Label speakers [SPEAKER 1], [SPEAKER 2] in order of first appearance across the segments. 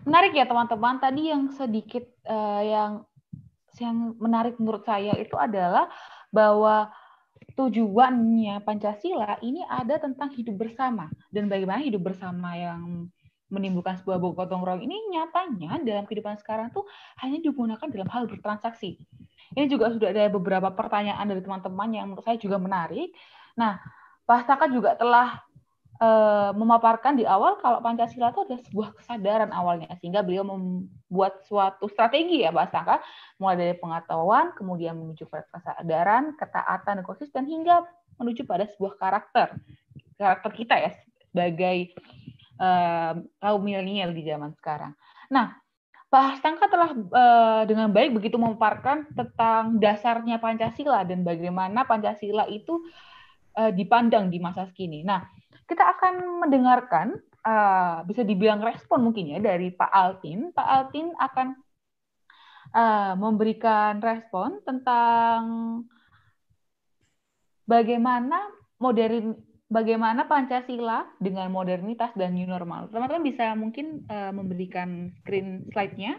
[SPEAKER 1] Menarik ya teman-teman. Tadi yang sedikit yang menarik menurut saya itu adalah bahwa tujuannya Pancasila ini ada tentang hidup bersama, dan bagaimana hidup bersama yang menimbulkan sebuah gotong royong ini nyatanya dalam kehidupan sekarang tuh hanya digunakan dalam hal bertransaksi. Ini juga sudah ada beberapa pertanyaan dari teman-teman yang menurut saya juga menarik. Nah, Pak Saka juga telah memaparkan di awal kalau Pancasila itu adalah sebuah kesadaran awalnya, sehingga beliau membuat suatu strategi ya Pak Saka, mulai dari pengetahuan, kemudian menuju pada kesadaran, ketaatan, dan konsisten, hingga menuju pada sebuah karakter kita ya sebagai kaum milenial di zaman sekarang. Nah, Pak Sangka telah dengan baik begitu memaparkan tentang dasarnya Pancasila dan bagaimana Pancasila itu dipandang di masa kini. Nah, kita akan mendengarkan bisa dibilang respon mungkin ya dari Pak Altin. Pak Altin akan memberikan respon tentang bagaimana Pancasila dengan modernitas dan new normal. Teman-teman bisa mungkin memberikan screen slide-nya.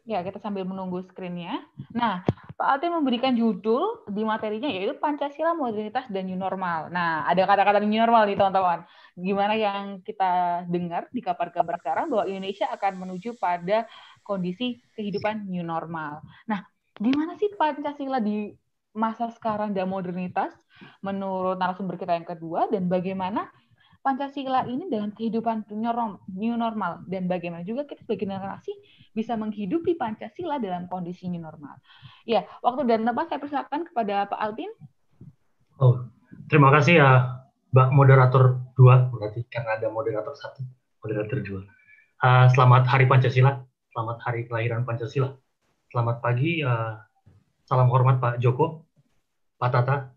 [SPEAKER 1] Ya, kita sambil menunggu screen-nya. Nah, Pak Altin memberikan judul di materinya yaitu Pancasila, Modernitas, dan New Normal. Nah, ada kata-kata new normal nih teman-teman. Gimana yang kita dengar di kabar-kabar sekarang bahwa Indonesia akan menuju pada kondisi kehidupan new normal. Nah, gimana sih Pancasila di masa sekarang dan modernitas menurut narasumber kita yang kedua, dan bagaimana Pancasila ini dalam kehidupan new normal, dan bagaimana juga kita sebagai generasi bisa menghidupi Pancasila dalam kondisi new normal. Ya, waktu dan tempat saya persilakan kepada Pak Altin.
[SPEAKER 2] Oh, terima kasih ya Mbak Moderator 2, berarti karena ada moderator 1, moderator 2. Selamat Hari Pancasila, selamat Hari Kelahiran Pancasila. Selamat pagi, salam hormat Pak Joko, Pak Tata,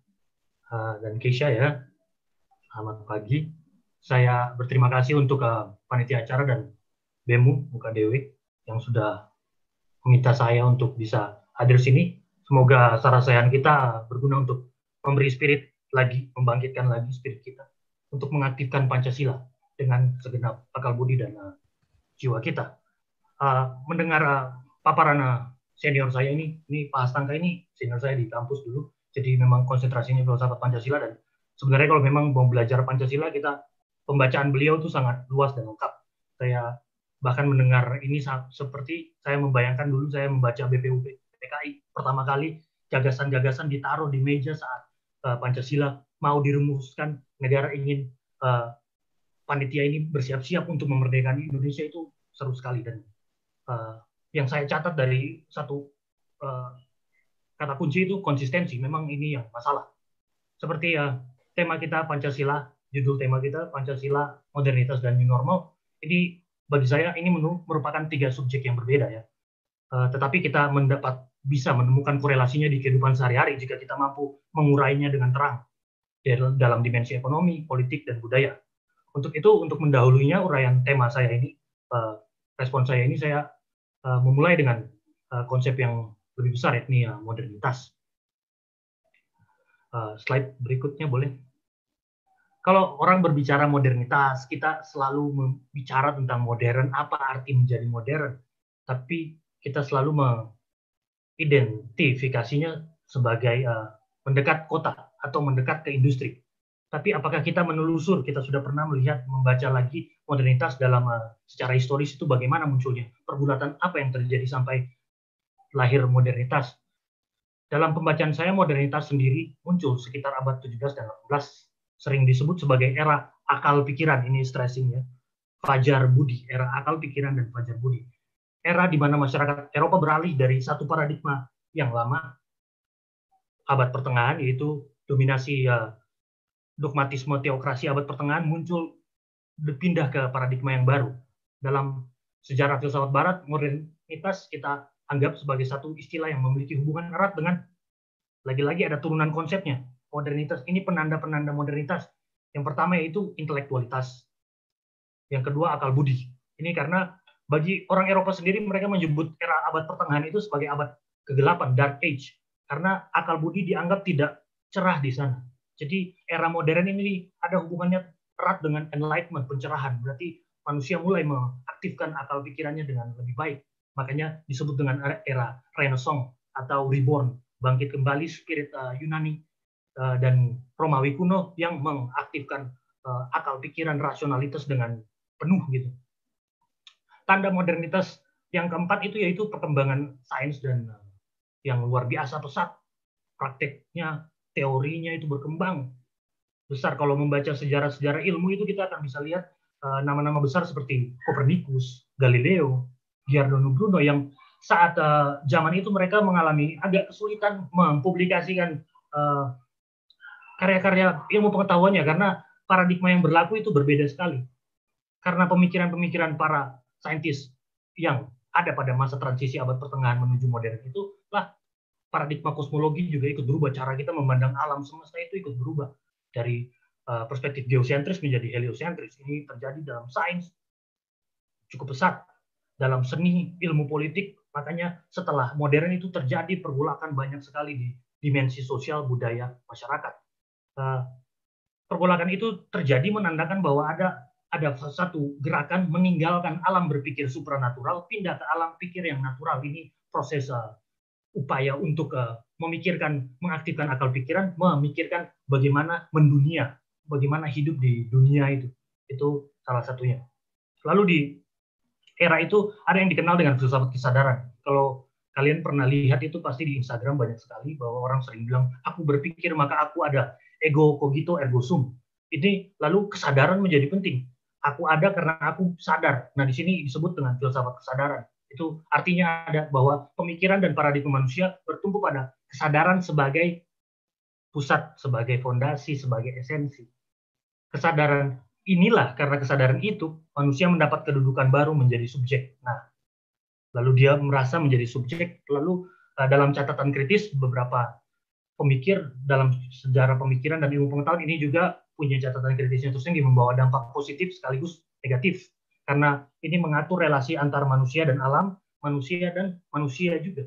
[SPEAKER 2] dan Keisha ya. Selamat pagi. Saya berterima kasih untuk panitia acara dan BEMU UKDW yang sudah meminta saya untuk bisa hadir sini. Semoga sarasehan kita berguna untuk memberi spirit lagi, membangkitkan lagi spirit kita untuk mengaktifkan Pancasila dengan segenap akal budi dan jiwa kita. Mendengar paparan senior saya ini Pak Astangka ini senior saya di kampus dulu, jadi memang konsentrasinya filsafat Pancasila, dan sebenarnya kalau memang mau belajar Pancasila, kita pembacaan beliau itu sangat luas dan lengkap. Saya bahkan mendengar ini seperti saya membayangkan dulu saya membaca BPUP PKI pertama kali, gagasan-gagasan ditaruh di meja saat Pancasila mau dirumuskan, negara ingin panitia ini bersiap-siap untuk memerdekakan Indonesia, itu seru sekali. Dan yang saya catat dari satu kata kunci itu konsistensi. Memang ini yang masalah. Seperti tema kita Pancasila, judul tema kita Pancasila, Modernitas, dan New Normal. Ini bagi saya ini merupakan 3 subjek yang berbeda ya. Tetapi kita bisa menemukan korelasinya di kehidupan sehari-hari jika kita mampu mengurainya dengan terang dalam dimensi ekonomi, politik, dan budaya. Untuk itu, untuk mendahulunya uraian tema saya ini, respon saya ini, saya memulai dengan konsep yang lebih besar, yakni modernitas. Slide berikutnya boleh. Kalau orang berbicara modernitas, kita selalu bicara tentang modern, apa arti menjadi modern. Tapi kita selalu mengidentifikasinya sebagai mendekat kota atau mendekat ke industri. Tapi apakah kita menelusur, kita sudah pernah membaca lagi modernitas dalam secara historis itu bagaimana munculnya, pergulatan apa yang terjadi sampai lahir modernitas. Dalam pembacaan saya, modernitas sendiri muncul sekitar abad 17 dan 18, sering disebut sebagai era akal pikiran, ini stressing ya, fajar budi, era akal pikiran dan fajar budi. Era di mana masyarakat Eropa beralih dari satu paradigma yang lama, abad pertengahan, yaitu dominasi dogmatisme teokrasi abad pertengahan, muncul berpindah ke paradigma yang baru. Dalam sejarah filsafat barat, modernitas kita anggap sebagai satu istilah yang memiliki hubungan erat dengan, lagi-lagi ada turunan konsepnya. Modernitas ini penanda-penanda modernitas. Yang pertama yaitu intelektualitas. Yang kedua akal budi. Ini karena bagi orang Eropa sendiri, mereka menyebut era abad pertengahan itu sebagai abad kegelapan, dark age. Karena akal budi dianggap tidak cerah di sana. Jadi era modern ini ada hubungannya erat dengan enlightenment, pencerahan. Berarti manusia mulai mengaktifkan akal pikirannya dengan lebih baik. Makanya disebut dengan era Renaissance atau Reborn, bangkit kembali spirit Yunani dan Romawi kuno yang mengaktifkan akal pikiran rasionalitas dengan penuh gitu. Tanda modernitas yang keempat itu yaitu perkembangan sains dan yang luar biasa pesat. Prakteknya, teorinya itu berkembang besar. Kalau membaca sejarah-sejarah ilmu itu kita akan bisa lihat nama-nama besar seperti Copernicus, Galileo, Giordano Bruno yang saat zaman itu mereka mengalami agak kesulitan mempublikasikan karya-karya ilmu pengetahuannya karena paradigma yang berlaku itu berbeda sekali. Karena pemikiran-pemikiran para saintis yang ada pada masa transisi abad pertengahan menuju modern itu lah paradigma kosmologi juga ikut berubah, cara kita memandang alam semesta itu ikut berubah dari perspektif geosentris menjadi heliosentris. Ini terjadi dalam sains cukup pesat, dalam seni, ilmu politik. Makanya setelah modern itu terjadi pergolakan banyak sekali di dimensi sosial, budaya, masyarakat. Pergolakan itu terjadi menandakan bahwa ada satu gerakan meninggalkan alam berpikir supranatural, pindah ke alam pikir yang natural. Ini proses upaya untuk memikirkan, mengaktifkan akal pikiran, memikirkan bagaimana mendunia, bagaimana hidup di dunia itu. Itu salah satunya. Lalu di era itu ada yang dikenal dengan filsafat kesadaran. Kalau kalian pernah lihat itu pasti di Instagram banyak sekali bahwa orang sering bilang, aku berpikir maka aku ada, ego cogito ergo sum. Ini lalu kesadaran menjadi penting. Aku ada karena aku sadar. Nah, di sini disebut dengan filsafat kesadaran. Itu artinya ada bahwa pemikiran dan paradigma manusia bertumpu pada kesadaran sebagai pusat, sebagai fondasi, sebagai esensi. Kesadaran inilah, karena kesadaran itu, manusia mendapat kedudukan baru menjadi subjek. Nah, lalu dia merasa menjadi subjek, lalu dalam catatan kritis, beberapa pemikir dalam sejarah pemikiran dan ilmu pengetahuan ini juga punya catatan kritisnya tersendiri, membawa dampak positif sekaligus negatif. Karena ini mengatur relasi antar manusia dan alam, manusia dan manusia juga.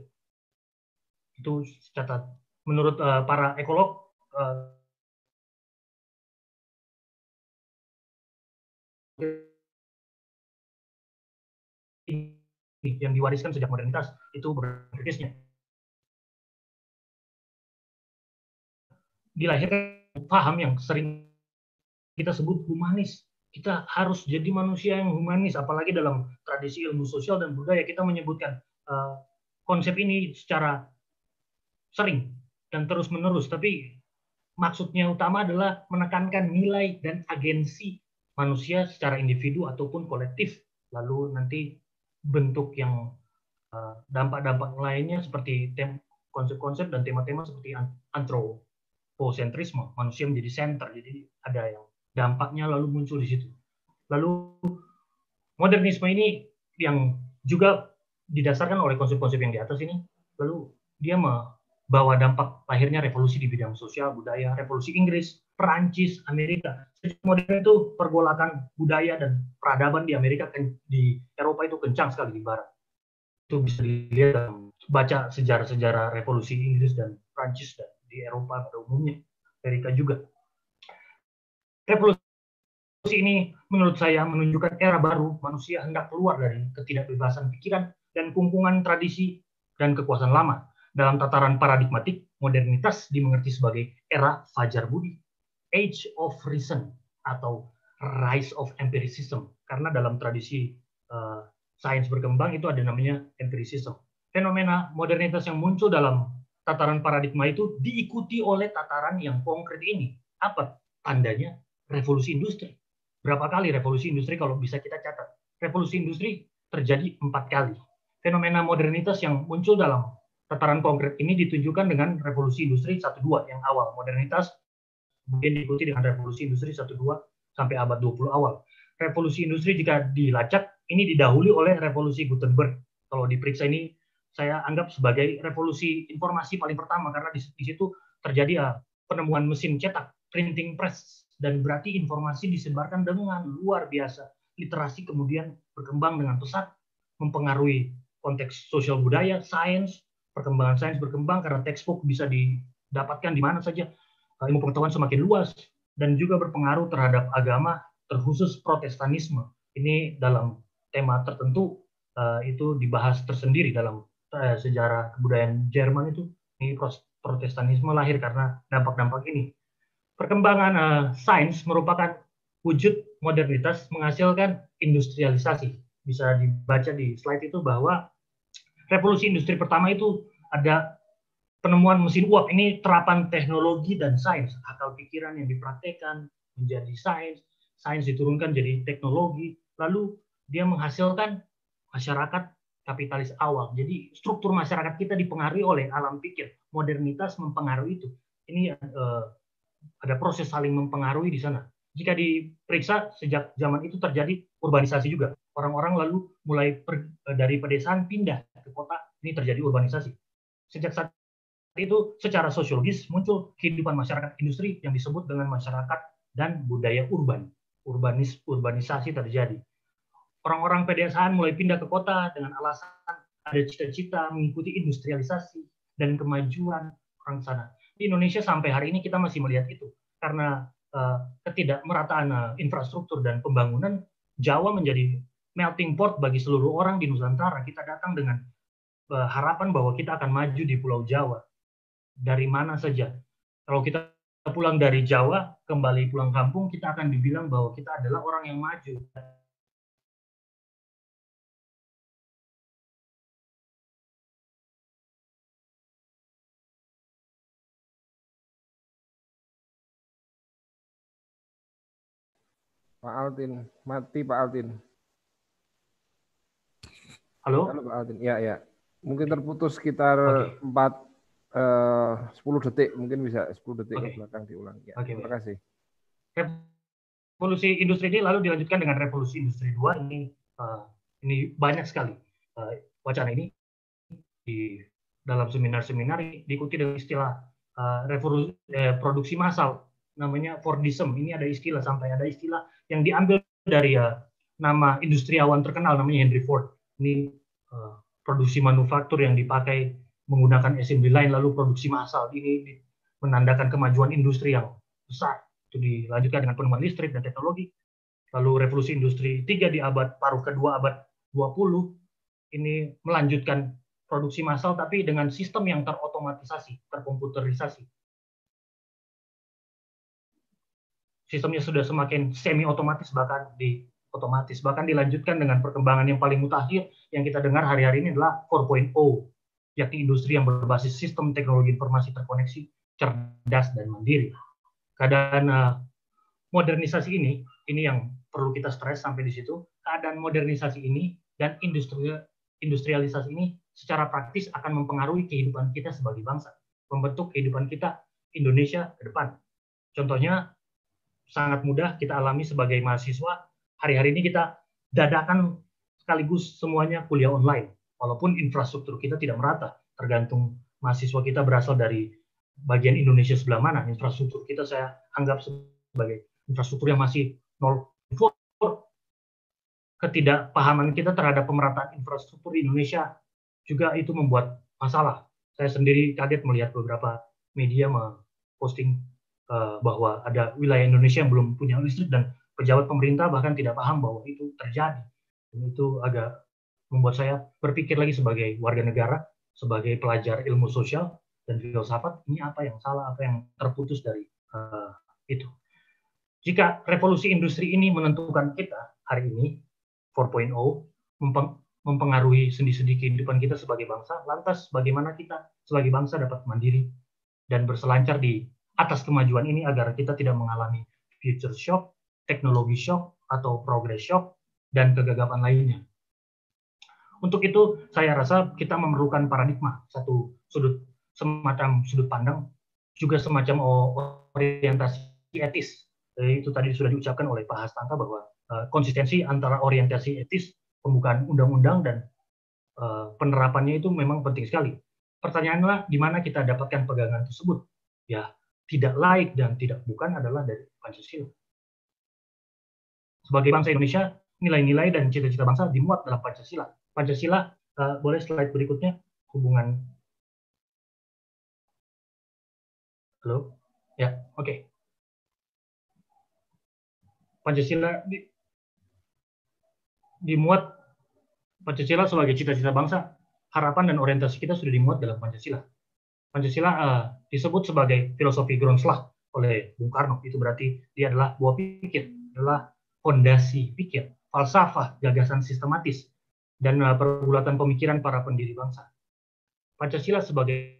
[SPEAKER 2] Itu catat. Menurut para ekolog, yang diwariskan sejak modernitas itu berkritisnya. Dilahirkan paham yang sering kita sebut humanis. Kita harus jadi manusia yang humanis, apalagi dalam tradisi ilmu sosial dan budaya kita menyebutkan konsep ini secara sering dan terus-menerus. Tapi maksudnya utama adalah menekankan nilai dan agensi manusia secara individu ataupun kolektif. Lalu nanti bentuk yang dampak-dampak lainnya seperti konsep-konsep dan tema-tema seperti antropocentrisme, manusia menjadi center. Jadi ada yang dampaknya lalu muncul di situ. Lalu modernisme ini yang juga didasarkan oleh konsep-konsep yang di atas ini, lalu dia membawa dampak lahirnya revolusi di bidang sosial, budaya, revolusi Inggris, Perancis, Amerika. Modern itu pergolakan budaya dan peradaban di Amerika, di Eropa itu kencang sekali di Barat. Itu bisa dilihat dalam baca sejarah-sejarah revolusi Inggris dan Perancis dan di Eropa pada umumnya, Amerika juga. Revolusi ini menurut saya menunjukkan era baru, manusia hendak keluar dari ketidakbebasan pikiran dan kungkungan tradisi dan kekuasaan lama. Dalam tataran paradigmatik, modernitas dimengerti sebagai era fajar budi, age of reason, atau rise of empiricism. Karena dalam tradisi sains berkembang itu ada namanya empiricism. Fenomena modernitas yang muncul dalam tataran paradigma itu diikuti oleh tataran yang konkret ini. Apa tandanya? Revolusi industri. Berapa kali revolusi industri kalau bisa kita catat? Revolusi industri terjadi 4 kali. Fenomena modernitas yang muncul dalam tataran konkret ini ditunjukkan dengan revolusi industri 1-2 yang awal. Modernitas kemudian diikuti dengan revolusi industri 1-2 sampai abad 20 awal. Revolusi industri jika dilacak, ini didahului oleh revolusi Gutenberg. Kalau diperiksa ini, saya anggap sebagai revolusi informasi paling pertama, karena di situ terjadi penemuan mesin cetak, printing press, dan berarti informasi disebarkan dengan luar biasa. Literasi kemudian berkembang dengan pesat, mempengaruhi konteks sosial budaya, sains, perkembangan sains berkembang karena textbook bisa didapatkan di mana saja, ilmu pengetahuan semakin luas, dan juga berpengaruh terhadap agama, terkhusus Protestanisme. Ini dalam tema tertentu itu dibahas tersendiri dalam sejarah kebudayaan Jerman itu. Ini Protestanisme lahir karena dampak-dampak ini. Perkembangan sains merupakan wujud modernitas menghasilkan industrialisasi. Bisa dibaca di slide itu bahwa revolusi industri pertama itu ada penemuan mesin uap. Ini terapan teknologi dan sains. Akal pikiran yang dipraktekkan menjadi sains, sains diturunkan jadi teknologi, lalu dia menghasilkan masyarakat kapitalis awal. Jadi struktur masyarakat kita dipengaruhi oleh alam pikir. Modernitas mempengaruhi itu. Ini ada proses saling mempengaruhi di sana. Jika diperiksa sejak zaman itu terjadi urbanisasi juga. Orang-orang lalu mulai dari pedesaan pindah ke kota, ini terjadi urbanisasi. Sejak saat itu secara sosiologis muncul kehidupan masyarakat industri yang disebut dengan masyarakat dan budaya urban. Urbanisasi terjadi. Orang-orang pedesaan mulai pindah ke kota dengan alasan ada cita-cita mengikuti industrialisasi dan kemajuan orang sana. Di Indonesia sampai hari ini kita masih melihat itu. Karena ketidakmerataan infrastruktur dan pembangunan, Jawa menjadi melting pot bagi seluruh orang di Nusantara. Kita datang dengan harapan bahwa kita akan maju di Pulau Jawa. Dari mana saja. Kalau kita pulang dari Jawa, kembali pulang kampung, kita akan dibilang bahwa kita adalah orang yang maju.
[SPEAKER 3] Pak Altin, mati Pak Altin.
[SPEAKER 2] Halo?
[SPEAKER 3] Halo Pak Altin, ya. Mungkin terputus sekitar 10 detik, mungkin bisa 10 detik ke belakang diulang. Ya, terima kasih.
[SPEAKER 2] Revolusi industri ini lalu dilanjutkan dengan revolusi industri 2. Ini banyak sekali wacana ini di dalam seminar-seminar diikuti dengan istilah produksi massal, namanya Fordism. Ini ada istilah, sampai ada istilah yang diambil dari nama industriawan terkenal namanya Henry Ford. Ini produksi manufaktur yang dipakai menggunakan assembly line lalu produksi massal. Ini menandakan kemajuan industri yang besar. Itu dilanjutkan dengan penemuan listrik dan teknologi. Lalu revolusi industri 3 di abad paruh kedua abad 20 ini melanjutkan produksi massal tapi dengan sistem yang terotomatisasi, terkomputerisasi. Sistemnya sudah semakin semi otomatis bahkan dilanjutkan dengan perkembangan yang paling mutakhir yang kita dengar hari-hari ini adalah 4.0, yakni industri yang berbasis sistem teknologi informasi terkoneksi, cerdas dan mandiri. Keadaan modernisasi ini yang perlu kita stres sampai di situ. Keadaan modernisasi ini dan industrialisasi ini secara praktis akan mempengaruhi kehidupan kita sebagai bangsa, membentuk kehidupan kita Indonesia ke depan. Contohnya sangat mudah kita alami sebagai mahasiswa. Hari-hari ini kita dadakan sekaligus semuanya kuliah online, walaupun infrastruktur kita tidak merata. Tergantung mahasiswa kita berasal dari bagian Indonesia sebelah mana. Infrastruktur kita saya anggap sebagai infrastruktur yang masih 0. Ketidakpahaman kita terhadap pemerataan infrastruktur di Indonesia juga itu membuat masalah. Saya sendiri kaget melihat beberapa media memposting bahwa ada wilayah Indonesia yang belum punya listrik dan pejabat pemerintah bahkan tidak paham bahwa itu terjadi. Dan itu agak membuat saya berpikir lagi sebagai warga negara, sebagai pelajar ilmu sosial dan filsafat, ini apa yang salah, apa yang terputus dari itu. Jika revolusi industri ini menentukan kita hari ini, 4.0, mempengaruhi sendi-sendi kehidupan kita sebagai bangsa, lantas bagaimana kita sebagai bangsa dapat mandiri dan berselancar di atas kemajuan ini agar kita tidak mengalami future shock, teknologi shock, atau progress shock, dan kegagapan lainnya. Untuk itu, saya rasa kita memerlukan paradigma, satu semacam sudut pandang, juga semacam orientasi etis. Itu tadi sudah diucapkan oleh Pak Hastanta bahwa konsistensi antara orientasi etis, pembukaan undang-undang, dan penerapannya itu memang penting sekali. Pertanyaannya, di mana kita dapatkan pegangan tersebut? Ya, tidak laik dan tidak bukan adalah dari Pancasila. Sebagai bangsa Indonesia, nilai-nilai dan cita-cita bangsa dimuat dalam Pancasila. Pancasila, boleh slide berikutnya, hubungan. Halo? Ya, oke. Pancasila dimuat Pancasila sebagai cita-cita bangsa, harapan dan orientasi kita sudah dimuat dalam Pancasila. Pancasila disebut sebagai filosofi Grundslag oleh Bung Karno. Itu berarti dia adalah buah pikir, adalah fondasi pikir, falsafah, gagasan sistematis, dan pergulatan pemikiran para pendiri bangsa. Pancasila sebagai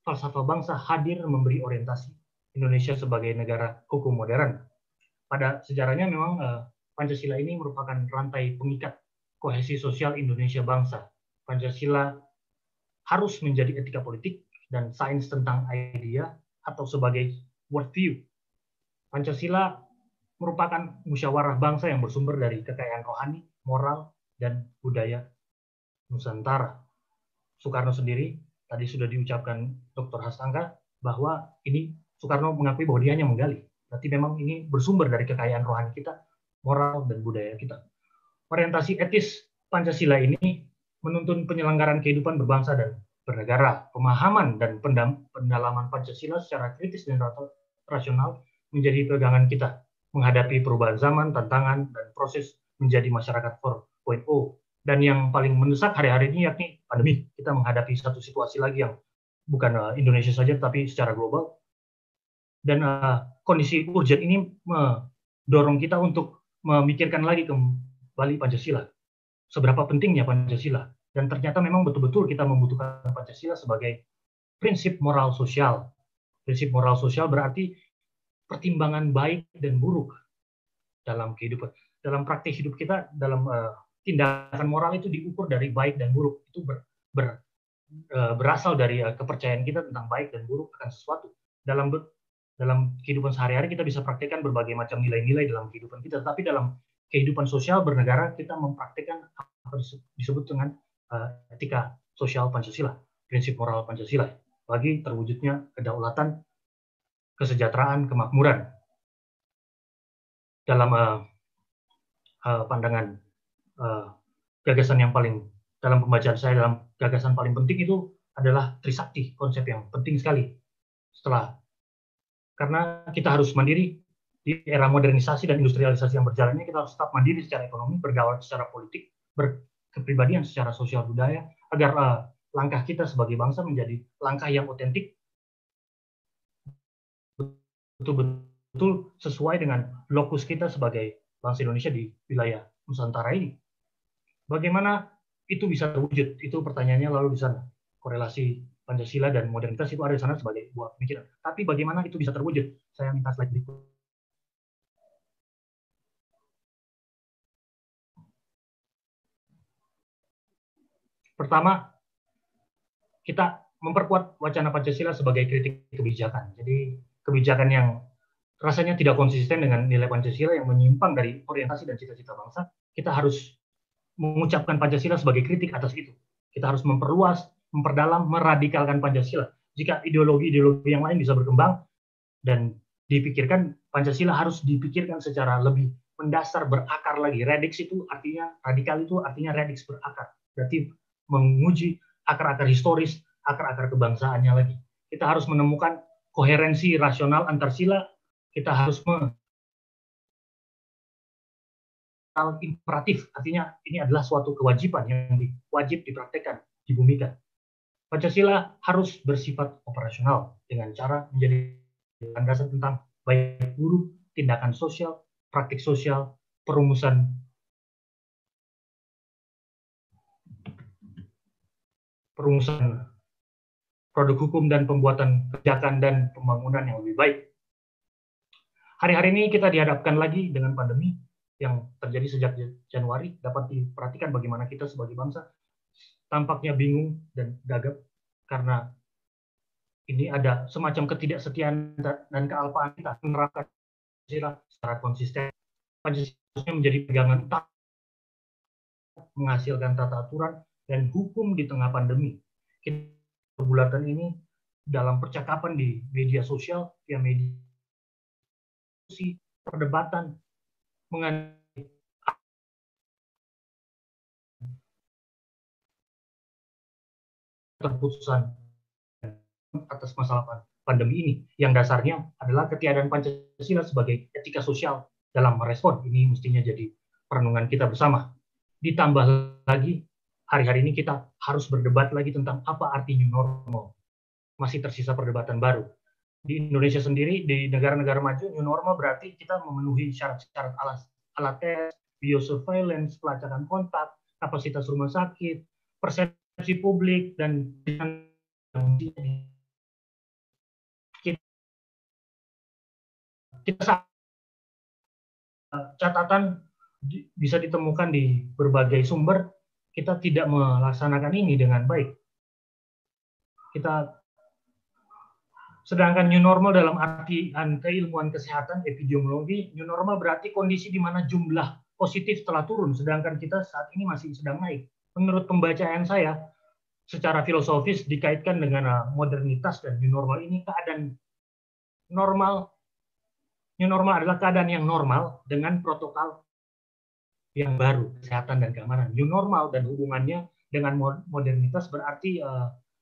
[SPEAKER 2] falsafah bangsa hadir memberi orientasi Indonesia sebagai negara hukum modern. Pada sejarahnya memang Pancasila ini merupakan rantai pengikat kohesi sosial Indonesia bangsa. Pancasila harus menjadi etika politik dan sains tentang idea atau sebagai worldview. Pancasila merupakan musyawarah bangsa yang bersumber dari kekayaan rohani, moral, dan budaya Nusantara. Soekarno sendiri, tadi sudah diucapkan Dr. Hastangka, bahwa ini Soekarno mengakui bahwa dia hanya menggali. Berarti memang ini bersumber dari kekayaan rohani kita, moral, dan budaya kita. Orientasi etis Pancasila ini menuntun penyelenggaraan kehidupan berbangsa dan bernegara. Pemahaman dan pendalaman Pancasila secara kritis dan rasional menjadi pegangan kita menghadapi perubahan zaman, tantangan, dan proses menjadi masyarakat 4.0. Dan yang paling mendesak hari-hari ini yakni pandemi. Kita menghadapi satu situasi lagi yang bukan Indonesia saja, tapi secara global. Dan kondisi urgent ini mendorong kita untuk memikirkan lagi kembali Pancasila. Seberapa pentingnya Pancasila. Dan ternyata memang betul-betul kita membutuhkan Pancasila sebagai prinsip moral sosial. Prinsip moral sosial berarti pertimbangan baik dan buruk dalam kehidupan. Dalam praktik hidup kita, dalam tindakan moral itu diukur dari baik dan buruk. Itu berasal dari kepercayaan kita tentang baik dan buruk akan sesuatu. Dalam kehidupan sehari-hari kita bisa praktikkan berbagai macam nilai-nilai dalam kehidupan kita. Tetapi dalam kehidupan sosial bernegara kita mempraktikkan apa disebut dengan etika sosial Pancasila, prinsip moral Pancasila, bagi terwujudnya kedaulatan, kesejahteraan, kemakmuran. Dalam pandangan gagasan yang paling, dalam pembacaan saya, dalam gagasan paling penting itu adalah Trisakti, konsep yang penting sekali. Karena kita harus mandiri di era modernisasi dan industrialisasi yang berjalan ini, kita harus tetap mandiri secara ekonomi, bergaul secara politik, berkepribadian secara sosial budaya, agar langkah kita sebagai bangsa menjadi langkah yang otentik, betul-betul sesuai dengan lokus kita sebagai bangsa Indonesia di wilayah Nusantara ini. Bagaimana itu bisa terwujud? Itu pertanyaannya lalu di sana. Korelasi Pancasila dan modernitas itu ada di sana sebagai buah pemikiran. Tapi bagaimana itu bisa terwujud? Saya minta slide berikut. Pertama, kita memperkuat wacana Pancasila sebagai kritik kebijakan. Jadi kebijakan yang rasanya tidak konsisten dengan nilai Pancasila, yang menyimpang dari orientasi dan cita-cita bangsa, kita harus mengucapkan Pancasila sebagai kritik atas itu. Kita harus memperluas, memperdalam, meradikalkan Pancasila. Jika ideologi-ideologi yang lain bisa berkembang dan dipikirkan, Pancasila harus dipikirkan secara lebih mendasar, berakar lagi. Radix itu artinya, radikal itu artinya radix, berakar. Berarti menguji akar-akar historis, akar-akar kebangsaannya lagi. Kita harus menemukan koherensi rasional antar sila. Kita harus imperatif, artinya ini adalah suatu kewajiban yang wajib dipraktekkan, dibumikan. Pancasila harus bersifat operasional dengan cara menjadi landasan tentang baik buruk, tindakan sosial, praktik sosial, perumusan produk hukum dan pembuatan kebijakan dan pembangunan yang lebih baik. Hari-hari ini kita dihadapkan lagi dengan pandemi yang terjadi sejak Januari. Dapat diperhatikan bagaimana kita sebagai bangsa tampaknya bingung dan gagap karena ini ada semacam ketidaksetiaan dan kealpaan kita menerapkan Pancasila secara konsisten. Pancasila menjadi pegangan menghasilkan tata aturan dan hukum di tengah pandemi. Pergulatan ini dalam percakapan di media sosial, via media, perdebatan mengenai keputusan atas masalah pandemi ini, yang dasarnya adalah ketiadaan Pancasila sebagai etika sosial dalam merespon. Ini mestinya jadi perenungan kita bersama. Ditambah lagi, hari-hari ini kita harus berdebat lagi tentang apa arti new normal. Masih tersisa perdebatan baru. Di Indonesia sendiri, di negara-negara maju, new normal berarti kita memenuhi syarat-syarat alat tes, biosurveillance, pelacakan kontak, kapasitas rumah sakit, persepsi publik, dan kita catatan bisa ditemukan di berbagai sumber, kita tidak melaksanakan ini dengan baik. Sedangkan new normal dalam artian keilmuan kesehatan, epidemiologi, new normal berarti kondisi di mana jumlah positif telah turun, sedangkan kita saat ini masih sedang naik. Menurut pembacaan saya, secara filosofis dikaitkan dengan modernitas dan new normal ini keadaan normal. New normal adalah keadaan yang normal dengan protokol yang baru, kesehatan dan keamanan. New normal dan hubungannya dengan modernitas berarti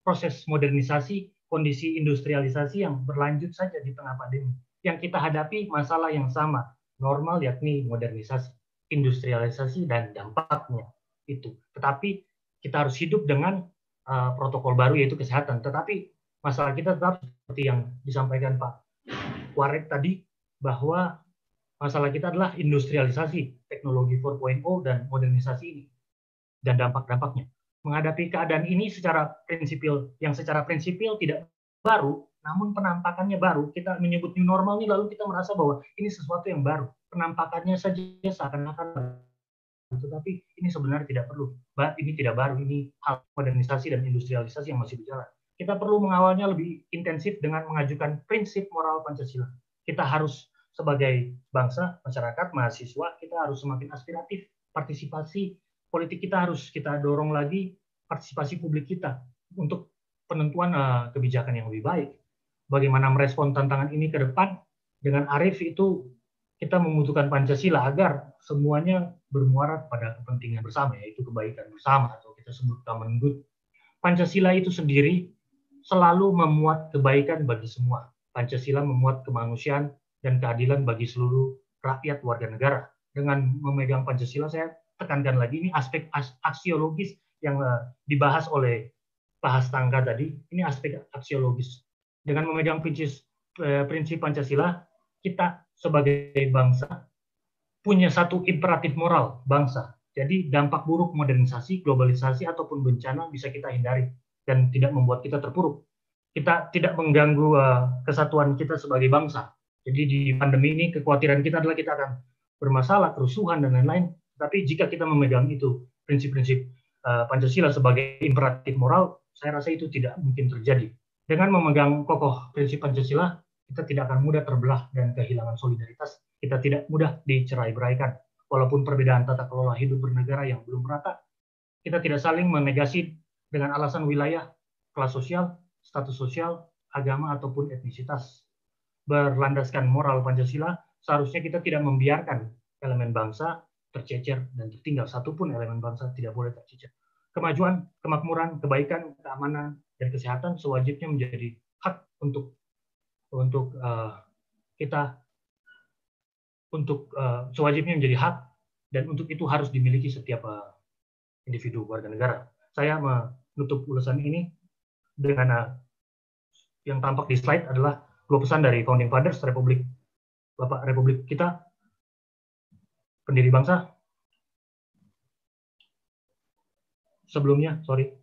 [SPEAKER 2] proses modernisasi, kondisi industrialisasi yang berlanjut saja di tengah pandemi. Yang kita hadapi masalah yang sama, normal yakni modernisasi, industrialisasi dan dampaknya itu. Tetapi kita harus hidup dengan protokol baru yaitu kesehatan. Tetapi masalah kita tetap seperti yang disampaikan Pak Warek tadi, bahwa masalah kita adalah industrialisasi, teknologi 4.0 dan modernisasi ini dan dampak-dampaknya. Menghadapi keadaan ini secara prinsipil tidak baru, namun penampakannya baru. Kita menyebut new normal ini lalu kita merasa bahwa ini sesuatu yang baru. Penampakannya saja seakan-akan, tetapi ini sebenarnya tidak perlu. Ini tidak baru, ini hal modernisasi dan industrialisasi yang masih berjalan. Kita perlu mengawalnya lebih intensif dengan mengajukan prinsip moral Pancasila. Kita harus sebagai bangsa, masyarakat, mahasiswa, kita harus semakin aspiratif. Partisipasi politik kita harus kita dorong lagi, partisipasi publik kita untuk penentuan kebijakan yang lebih baik. Bagaimana merespon tantangan ini ke depan, dengan arif itu kita membutuhkan Pancasila agar semuanya bermuara pada kepentingan bersama, yaitu kebaikan bersama, atau kita sebut common good. Pancasila itu sendiri selalu memuat kebaikan bagi semua. Pancasila memuat kemanusiaan dan keadilan bagi seluruh rakyat warga negara. Dengan memegang Pancasila, saya tekankan lagi, ini aspek aksiologis yang dibahas oleh Pak Hastangga tadi, ini aspek aksiologis. Dengan memegang prinsip Pancasila, kita sebagai bangsa punya satu imperatif moral bangsa. Jadi dampak buruk modernisasi, globalisasi, ataupun bencana bisa kita hindari dan tidak membuat kita terpuruk. Kita tidak mengganggu kesatuan kita sebagai bangsa. Jadi di pandemi ini kekhawatiran kita adalah kita akan bermasalah, kerusuhan, dan lain-lain. Tapi jika kita memegang itu, prinsip-prinsip Pancasila sebagai imperatif moral, saya rasa itu tidak mungkin terjadi. Dengan memegang kokoh prinsip Pancasila, kita tidak akan mudah terbelah dan kehilangan solidaritas. Kita tidak mudah dicerai-beraikan. Walaupun perbedaan tata kelola hidup bernegara yang belum merata, kita tidak saling menegasi dengan alasan wilayah, kelas sosial, status sosial, agama, ataupun etnisitas. Berlandaskan moral Pancasila, seharusnya kita tidak membiarkan elemen bangsa tercecer dan tertinggal. Satupun elemen bangsa tidak boleh tercecer. Kemajuan, kemakmuran, kebaikan, keamanan, dan kesehatan sewajibnya menjadi hak untuk kita, sewajibnya menjadi hak, dan untuk itu harus dimiliki setiap individu warga negara. Saya menutup ulasan ini dengan yang tampak di slide adalah dua pesan dari Founding Fathers Bapak Republik kita, pendiri bangsa. Sebelumnya, sorry.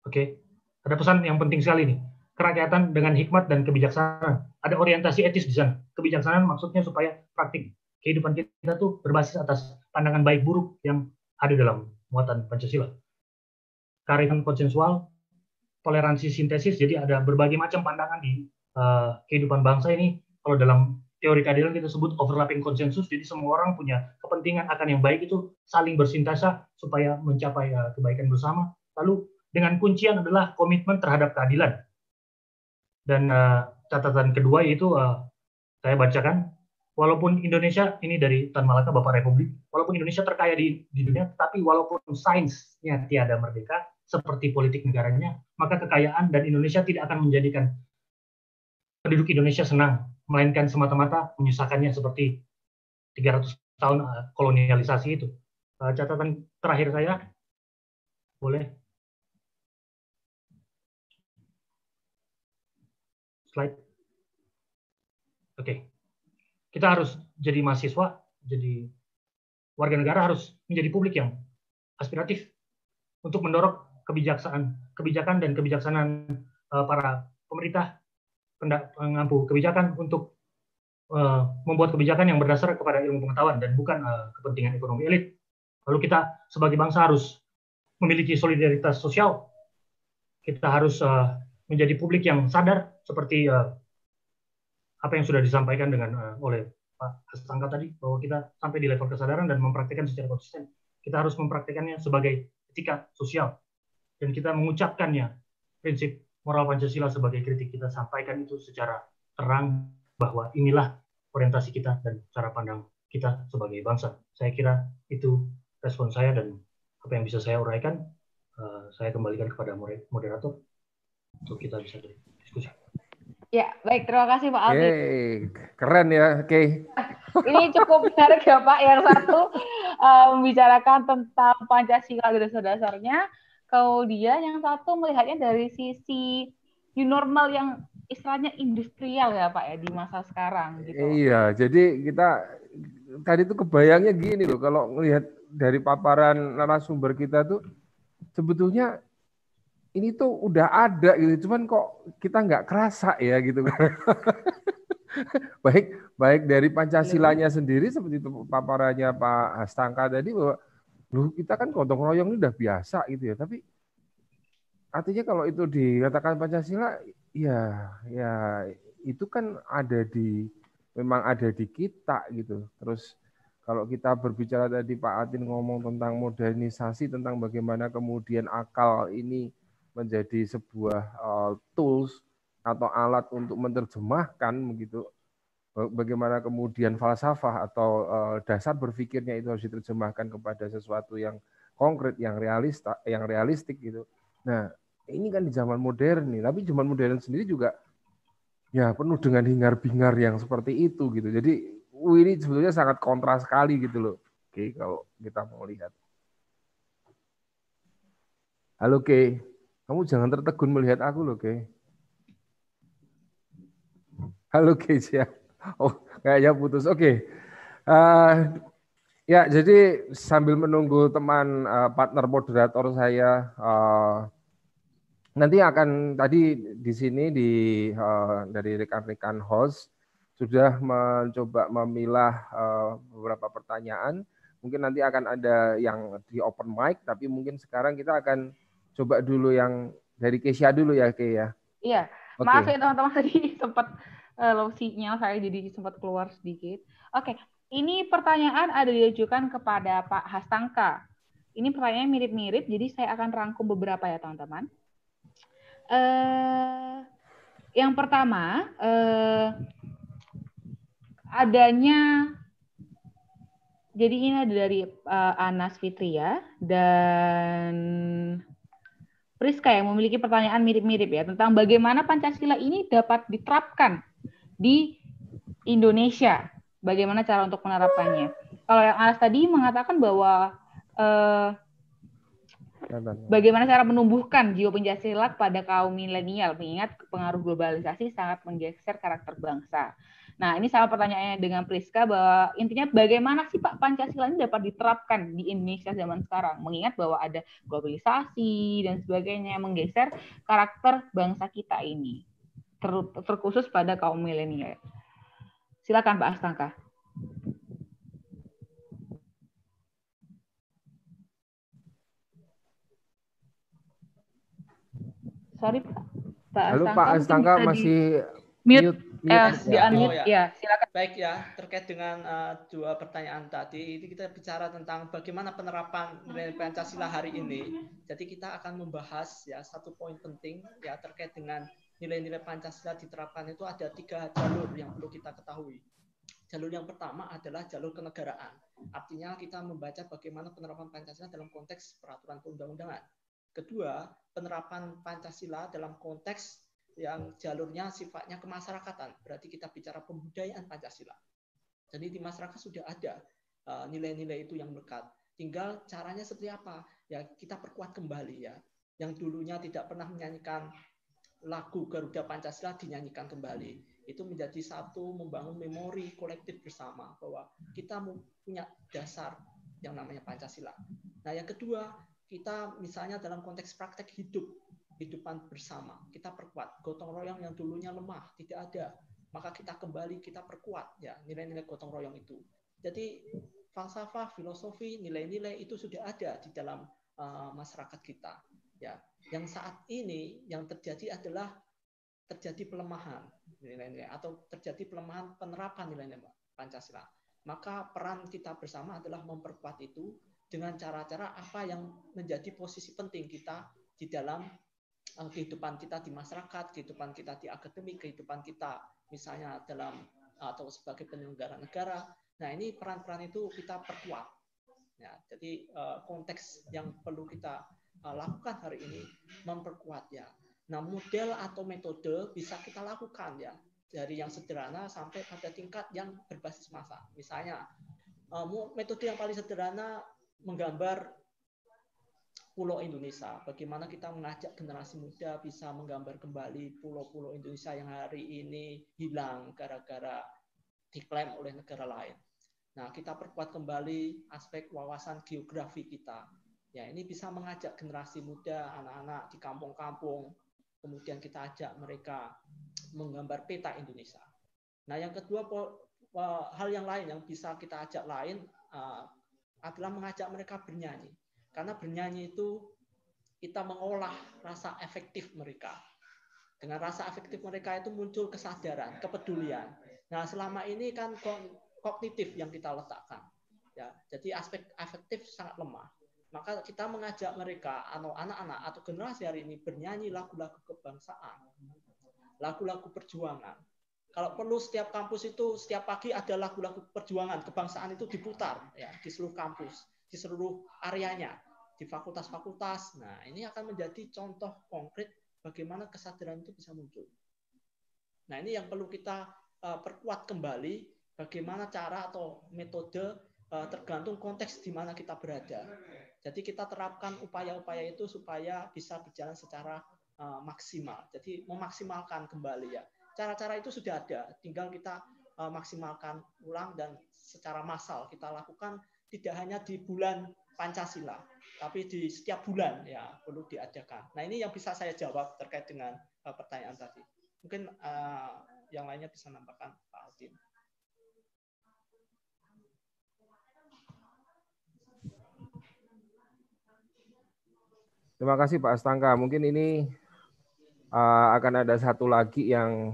[SPEAKER 2] Oke, ada pesan yang penting sekali nih. Kerakyatan dengan hikmat dan kebijaksanaan. Ada orientasi etis di sana. Kebijaksanaan maksudnya supaya praktik kehidupan kita tuh berbasis atas pandangan baik buruk yang ada dalam muatan Pancasila. Kearifan konsensual, toleransi sintesis, jadi ada berbagai macam pandangan di kehidupan bangsa ini. Kalau dalam teori keadilan kita sebut overlapping konsensus, jadi semua orang punya kepentingan akan yang baik itu saling bersintasa supaya mencapai kebaikan bersama. Lalu dengan kuncian adalah komitmen terhadap keadilan. Dan catatan kedua yaitu saya bacakan, walaupun Indonesia, ini dari Tan Malaka, Bapak Republik, walaupun Indonesia terkaya di dunia, tapi walaupun sainsnya tiada merdeka, seperti politik negaranya, maka kekayaan dan Indonesia tidak akan menjadikan penduduk Indonesia senang, melainkan semata-mata menyusahkannya seperti 300 tahun kolonialisasi itu. Catatan terakhir saya, boleh slide. Oke. Kita harus jadi mahasiswa, jadi warga negara, harus menjadi publik yang aspiratif untuk mendorong kebijakan dan kebijaksanaan para pemerintah, pengampu kebijakan untuk membuat kebijakan yang berdasar kepada ilmu pengetahuan dan bukan kepentingan ekonomi elit. Lalu kita sebagai bangsa harus memiliki solidaritas sosial. Kita harus menjadi publik yang sadar seperti apa yang sudah disampaikan oleh Pak Hastangka tadi, bahwa kita sampai di level kesadaran dan mempraktikkan secara konsisten. Kita harus mempraktikannya sebagai etika sosial, dan kita mengucapkannya, prinsip moral Pancasila sebagai kritik, kita sampaikan itu secara terang bahwa inilah orientasi kita dan cara pandang kita sebagai bangsa. Saya kira itu respon saya, dan apa yang bisa saya uraikan, saya kembalikan kepada moderator untuk kita bisa diskusi.
[SPEAKER 1] Ya, baik. Terima kasih Pak Aldi.
[SPEAKER 3] Keren ya, oke.
[SPEAKER 1] Ini cukup menarik ya Pak. Yang satu membicarakan tentang Pancasila dasar-dasarnya, kemudian yang satu melihatnya dari sisi new normal yang istilahnya industrial ya Pak ya di masa sekarang gitu.
[SPEAKER 3] Iya, jadi kita tadi tuh kebayangnya gini loh, kalau melihat dari paparan narasumber kita tuh sebetulnya ini tuh udah ada gitu, cuman kok kita nggak kerasa ya gitu kan. baik dari Pancasilanya sendiri seperti itu paparannya Pak Hastangka tadi, bahwa loh kita kan gotong royong ini udah biasa gitu ya, tapi artinya kalau itu dikatakan Pancasila ya itu kan memang ada di kita gitu. Terus kalau kita berbicara tadi Pak Atin ngomong tentang modernisasi, tentang bagaimana kemudian akal ini menjadi sebuah tools atau alat untuk menerjemahkan begitu, bagaimana kemudian falsafah atau dasar berpikirnya itu harus diterjemahkan kepada sesuatu yang konkret, yang realistik gitu. Nah, ini kan di zaman modern nih, tapi zaman modern sendiri juga ya penuh dengan hingar-bingar yang seperti itu gitu. Jadi ini sebetulnya sangat kontras sekali gitu loh. Oke, kalau kita mau lihat. Halo Ke, kamu jangan tertegun melihat aku loh Ke. Halo Ke, siap. Oh, kayaknya putus. Oke. Ya, jadi sambil menunggu teman partner moderator saya nanti akan tadi di sini dari rekan-rekan host sudah mencoba memilah beberapa pertanyaan. Mungkin nanti akan ada yang di open mic, tapi mungkin sekarang kita akan coba dulu yang dari Kesia dulu ya, Ke ya.
[SPEAKER 1] Iya, maaf ya teman-teman, tadi sempat low signal saya jadi sempat keluar sedikit. Oke, ini pertanyaan ada diajukan kepada Pak Hastangka. Ini pertanyaannya mirip-mirip, jadi saya akan rangkum beberapa ya teman-teman. Yang pertama, adanya, jadi ini ada dari Anas Fitria dan Priska yang memiliki pertanyaan mirip-mirip ya, tentang bagaimana Pancasila ini dapat diterapkan di Indonesia. Bagaimana cara untuk menerapkannya. Kalau yang Anas tadi mengatakan bahwa bagaimana cara menumbuhkan jiwa Pancasila pada kaum milenial, mengingat pengaruh globalisasi sangat menggeser karakter bangsa. Nah, ini sama pertanyaannya dengan Priska, bahwa intinya bagaimana sih Pak Pancasila ini dapat diterapkan di Indonesia zaman sekarang, mengingat bahwa ada globalisasi dan sebagainya yang menggeser karakter bangsa kita ini, terkhusus pada kaum milenial. Silakan Pak Hastangka. Sorry Pak
[SPEAKER 3] Halo Pak Hastangka masih
[SPEAKER 1] mute. Di-unmute ya, silakan.
[SPEAKER 4] Baik ya, terkait dengan dua pertanyaan tadi, ini kita bicara tentang bagaimana penerapan nilai Pancasila hari ini. Jadi kita akan membahas ya satu poin penting ya terkait dengan nilai-nilai Pancasila diterapkan itu ada 3 jalur yang perlu kita ketahui. Jalur yang pertama adalah jalur kenegaraan. Artinya kita membaca bagaimana penerapan Pancasila dalam konteks peraturan perundang-undangan. Kedua, penerapan Pancasila dalam konteks yang jalurnya sifatnya kemasyarakatan. Berarti kita bicara pembudayaan Pancasila. Jadi di masyarakat sudah ada nilai-nilai itu yang melekat. Tinggal caranya seperti apa? Ya kita perkuat kembali ya. Yang dulunya tidak pernah menyanyikan lagu Garuda Pancasila dinyanyikan kembali. Itu menjadi satu membangun memori kolektif bersama bahwa kita punya dasar yang namanya Pancasila. Nah, yang kedua, kita misalnya dalam konteks praktek hidupan bersama, kita perkuat gotong royong yang dulunya lemah, tidak ada. Maka kita kembali, kita perkuat ya nilai-nilai gotong royong itu. Jadi falsafah, filosofi, nilai-nilai itu sudah ada di dalam masyarakat kita. Ya, yang saat ini yang terjadi adalah terjadi pelemahan nilai-nilai atau terjadi pelemahan penerapan nilai-nilai Pancasila. Maka peran kita bersama adalah memperkuat itu dengan cara-cara apa yang menjadi posisi penting kita di dalam kehidupan kita di masyarakat, kehidupan kita di akademik, kehidupan kita misalnya dalam atau sebagai penyelenggara negara. Nah, ini peran-peran itu kita perkuat. Ya, jadi konteks yang perlu kita lakukan hari ini memperkuat ya. Nah, model atau metode bisa kita lakukan ya dari yang sederhana sampai pada tingkat yang berbasis massa. Misalnya metode yang paling sederhana menggambar pulau Indonesia. Bagaimana kita mengajak generasi muda bisa menggambar kembali pulau-pulau Indonesia yang hari ini hilang gara-gara diklaim oleh negara lain. Nah, kita perkuat kembali aspek wawasan geografi kita. Ya, ini bisa mengajak generasi muda, anak-anak di kampung-kampung, kemudian kita ajak mereka menggambar peta Indonesia. Nah, yang kedua, hal yang lain yang bisa kita ajak lain adalah mengajak mereka bernyanyi. Karena bernyanyi itu kita mengolah rasa efektif mereka. Dengan rasa efektif mereka itu muncul kesadaran, kepedulian. Nah, selama ini kan kognitif yang kita letakkan. Ya, jadi aspek efektif sangat lemah. Maka kita mengajak mereka, anak-anak atau generasi hari ini bernyanyi lagu-lagu kebangsaan, lagu-lagu perjuangan. Kalau perlu setiap kampus itu setiap pagi ada lagu-lagu perjuangan kebangsaan itu diputar ya di seluruh kampus, di seluruh areanya, di fakultas-fakultas. Nah, ini akan menjadi contoh konkret bagaimana kesadaran itu bisa muncul. Nah, ini yang perlu kita perkuat kembali bagaimana cara atau metode tergantung konteks di mana kita berada. Jadi kita terapkan upaya-upaya itu supaya bisa berjalan secara maksimal. Jadi memaksimalkan kembali ya. Cara-cara itu sudah ada, tinggal kita maksimalkan ulang dan secara massal kita lakukan tidak hanya di bulan Pancasila, tapi di setiap bulan ya perlu diadakan. Nah, ini yang bisa saya jawab terkait dengan pertanyaan tadi. Mungkin yang lainnya bisa nambahkan Pak Aldin.
[SPEAKER 3] Terima kasih Pak Astangka. Mungkin ini akan ada satu lagi yang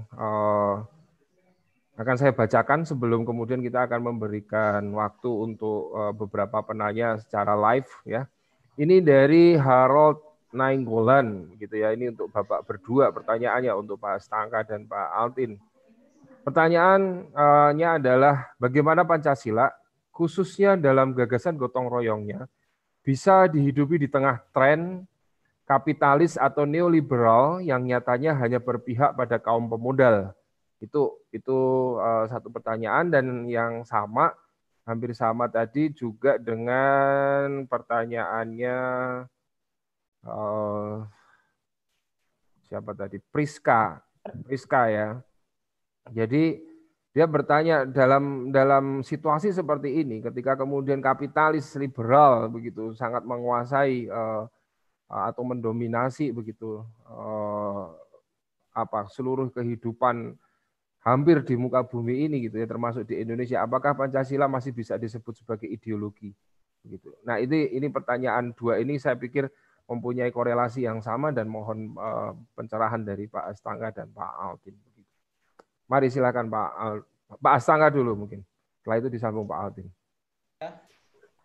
[SPEAKER 3] akan saya bacakan sebelum kemudian kita akan memberikan waktu untuk beberapa penanya secara live ya. Ini dari Harold Nainggolan gitu ya. Ini untuk Bapak berdua pertanyaannya untuk Pak Astangka dan Pak Altin. Pertanyaannya adalah bagaimana Pancasila khususnya dalam gagasan gotong royongnya bisa dihidupi di tengah tren kapitalis atau neoliberal yang nyatanya hanya berpihak pada kaum pemodal. Itu satu pertanyaan, dan yang sama, hampir sama tadi juga dengan pertanyaannya siapa tadi? Priska ya. Jadi dia bertanya dalam situasi seperti ini, ketika kemudian kapitalis liberal begitu sangat menguasai atau mendominasi begitu seluruh kehidupan hampir di muka bumi ini gitu ya, termasuk di Indonesia, apakah Pancasila masih bisa disebut sebagai ideologi begitu. Nah, ini pertanyaan dua ini saya pikir mempunyai korelasi yang sama dan mohon pencerahan dari Pak Astangka dan Pak Altin begitu. Mari silakan Pak Astangka dulu mungkin. Setelah itu disambung Pak Altin.
[SPEAKER 4] Ya.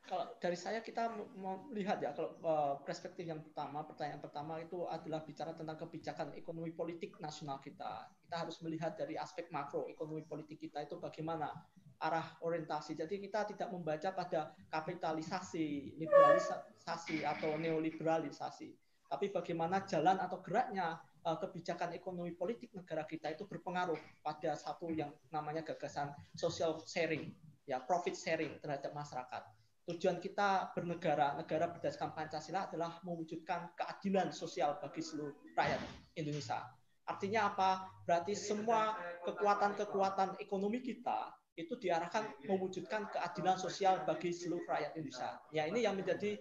[SPEAKER 4] Kalau dari saya kita mau melihat ya, kalau perspektif yang pertama, pertanyaan pertama itu adalah bicara tentang kebijakan ekonomi politik nasional kita. Kita harus melihat dari aspek makro ekonomi politik kita itu bagaimana arah orientasi. Jadi kita tidak membaca pada kapitalisasi, liberalisasi atau neoliberalisasi, tapi bagaimana jalan atau geraknya kebijakan ekonomi politik negara kita itu berpengaruh pada satu yang namanya gagasan social sharing, ya profit sharing terhadap masyarakat. Tujuan kita bernegara, negara berdasarkan Pancasila adalah mewujudkan keadilan sosial bagi seluruh rakyat Indonesia. Artinya apa? Berarti semua kekuatan-kekuatan ekonomi kita itu diarahkan mewujudkan keadilan sosial bagi seluruh rakyat Indonesia. Ya, ini yang menjadi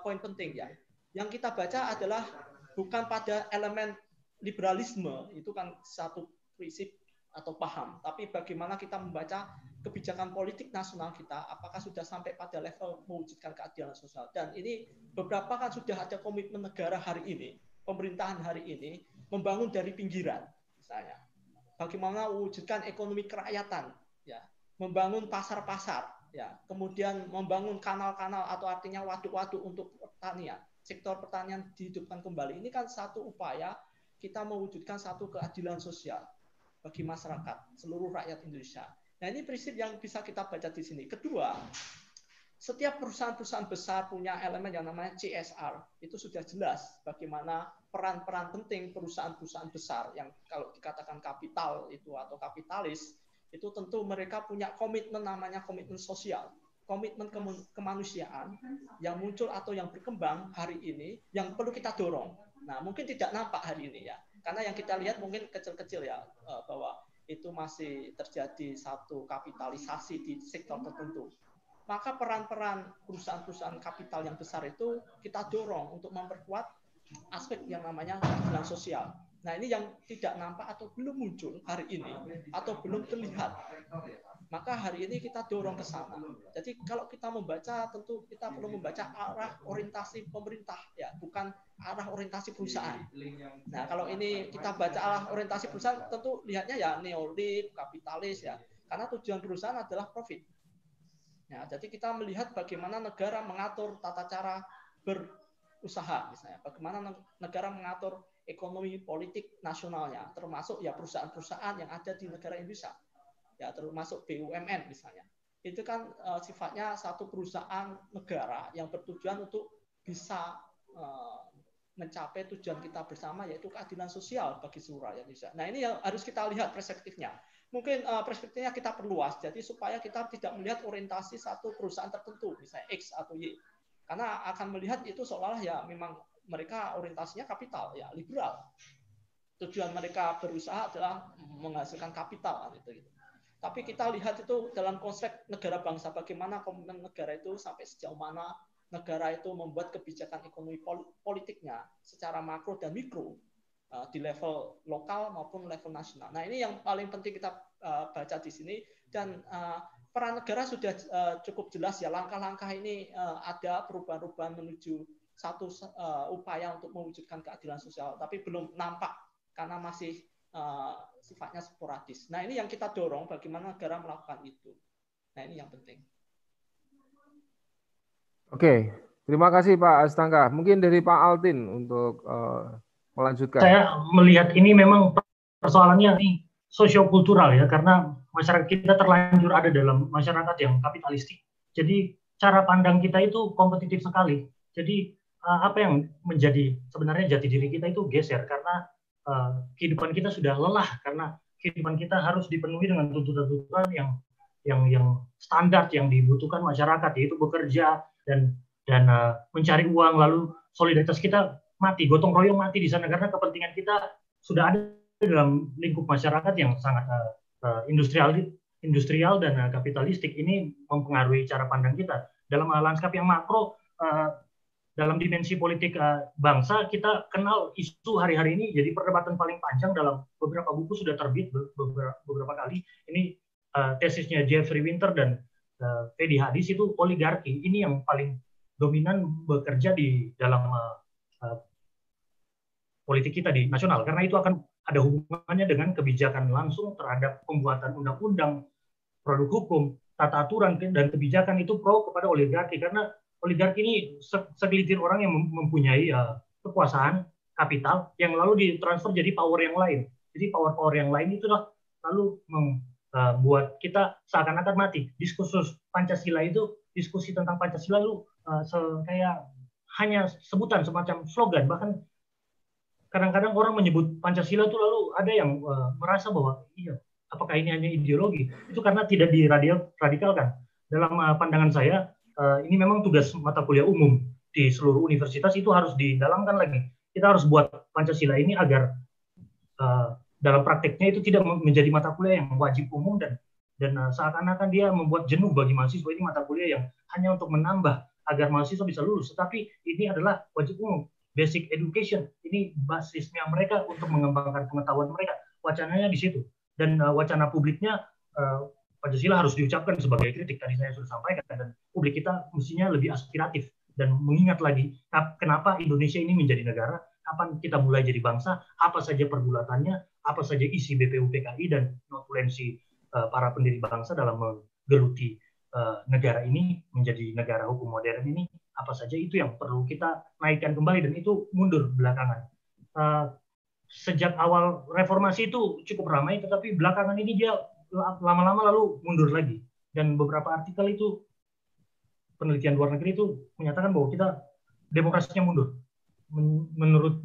[SPEAKER 4] poin penting ya. Yang kita baca adalah bukan pada elemen liberalisme, itu kan satu prinsip atau paham, tapi bagaimana kita membaca kebijakan politik nasional kita, apakah sudah sampai pada level mewujudkan keadilan sosial. Dan ini beberapa kan sudah ada komitmen negara hari ini, pemerintahan hari ini, membangun dari pinggiran, misalnya. Bagaimana mewujudkan ekonomi kerakyatan, ya, membangun pasar-pasar, ya, kemudian membangun kanal-kanal atau artinya waduk-waduk untuk pertanian, sektor pertanian dihidupkan kembali. Ini kan satu upaya kita mewujudkan satu keadilan sosial bagi masyarakat, seluruh rakyat Indonesia. Nah, ini prinsip yang bisa kita baca di sini. Kedua, setiap perusahaan-perusahaan besar punya elemen yang namanya CSR. Itu sudah jelas bagaimana peran-peran penting perusahaan-perusahaan besar yang kalau dikatakan kapital itu atau kapitalis, itu tentu mereka punya komitmen namanya komitmen sosial. Komitmen kemanusiaan yang muncul atau yang berkembang hari ini yang perlu kita dorong. Nah, mungkin tidak nampak hari ini ya, karena yang kita lihat mungkin kecil-kecil ya, bahwa itu masih terjadi satu kapitalisasi di sektor tertentu. Maka peran-peran perusahaan-perusahaan kapital yang besar itu kita dorong untuk memperkuat aspek yang namanya keadilan sosial. Nah, ini yang tidak nampak atau belum muncul hari ini atau belum terlihat. Maka hari ini kita dorong ke sana. Jadi kalau kita membaca, tentu kita perlu membaca arah orientasi pemerintah, ya, bukan arah orientasi perusahaan. Nah, kalau ini kita baca arah orientasi perusahaan, tentu lihatnya ya neolib, kapitalis, ya, karena tujuan perusahaan adalah profit. Ya, jadi kita melihat bagaimana negara mengatur tata cara berusaha, misalnya, bagaimana negara mengatur ekonomi politik nasionalnya, termasuk ya perusahaan-perusahaan yang ada di negara Indonesia. Ya, termasuk BUMN misalnya. Itu kan sifatnya satu perusahaan negara yang bertujuan untuk bisa mencapai tujuan kita bersama, yaitu keadilan sosial bagi seluruh rakyat Indonesia. Nah, ini yang harus kita lihat perspektifnya. Mungkin perspektifnya kita perluas, jadi supaya kita tidak melihat orientasi satu perusahaan tertentu, misalnya X atau Y. Karena akan melihat itu seolah-olah ya memang mereka orientasinya kapital, ya liberal. Tujuan mereka berusaha adalah menghasilkan kapital, gitu. Tapi kita lihat itu dalam konsep negara bangsa, bagaimana komitmen negara itu sampai sejauh mana negara itu membuat kebijakan ekonomi politiknya secara makro dan mikro di level lokal maupun level nasional. Nah, ini yang paling penting kita baca di sini, dan peran negara sudah cukup jelas ya, langkah-langkah ini ada perubahan-perubahan menuju satu upaya untuk mewujudkan keadilan sosial, tapi belum nampak karena masih sifatnya sporadis. Nah, ini yang kita dorong bagaimana negara melakukan itu. Nah, ini yang penting.
[SPEAKER 3] Oke, terima kasih Pak Astangka. Mungkin dari Pak Altin untuk melanjutkan.
[SPEAKER 2] Saya melihat ini memang persoalannya ini sosiokultural ya, karena masyarakat kita terlanjur ada dalam masyarakat yang kapitalistik. Jadi cara pandang kita itu kompetitif sekali. Jadi apa yang menjadi sebenarnya jati diri kita itu geser karena kehidupan kita sudah lelah, karena kehidupan kita harus dipenuhi dengan tuntutan-tuntutan yang standar yang dibutuhkan masyarakat, yaitu bekerja dan mencari uang, lalu solidaritas kita mati, gotong royong mati di sana karena kepentingan kita sudah ada dalam lingkup masyarakat yang sangat industrial dan kapitalistik. Ini mempengaruhi cara pandang kita dalam lanskap yang makro. Dalam dimensi politik bangsa, kita kenal isu hari-hari ini jadi perdebatan paling panjang. Dalam beberapa buku sudah terbit beberapa kali. Ini tesisnya Jeffrey Winter dan Fedi Hadis, itu oligarki. Ini yang paling dominan bekerja di dalam politik kita di nasional, karena itu akan ada hubungannya dengan kebijakan langsung terhadap pembuatan undang-undang, produk hukum, tata aturan, dan kebijakan itu pro kepada oligarki, karena oligarki ini segelintir orang yang mempunyai kekuasaan, kapital, yang lalu ditransfer jadi power yang lain. Jadi power-power yang lain itu lalu membuat kita seakan-akan mati. Diskursus Pancasila itu, diskusi tentang Pancasila itu kayak hanya sebutan, semacam slogan. Bahkan kadang-kadang orang menyebut Pancasila itu lalu ada yang merasa bahwa iya, apakah ini hanya ideologi? Itu karena tidak diradikalkan. Dalam pandangan saya, ini memang tugas mata kuliah umum di seluruh universitas itu harus didalamkan lagi. Kita harus buat Pancasila ini agar dalam prakteknya itu tidak menjadi mata kuliah yang wajib umum dan seakan-akan dia membuat jenuh bagi mahasiswa. Ini mata kuliah yang hanya untuk menambah agar mahasiswa bisa lulus. Tetapi ini adalah wajib umum. Basic education, ini basisnya mereka untuk mengembangkan pengetahuan mereka. Wacananya di situ. Dan wacana publiknya, Pancasila harus diucapkan sebagai kritik, tadi saya sudah sampaikan, dan publik kita mestinya lebih aspiratif dan mengingat lagi kenapa Indonesia ini menjadi negara, kapan kita mulai jadi bangsa, apa saja pergulatannya, apa saja isi BPU PKI dan notulensi para pendiri bangsa dalam menggeluti negara ini menjadi negara hukum modern ini, apa saja itu yang perlu kita naikkan kembali, dan itu mundur belakangan. Sejak awal reformasi itu cukup ramai, tetapi belakangan ini dia lama-lama lalu mundur lagi. Dan beberapa artikel itu, penelitian luar negeri itu menyatakan bahwa kita demokrasinya mundur. Menurut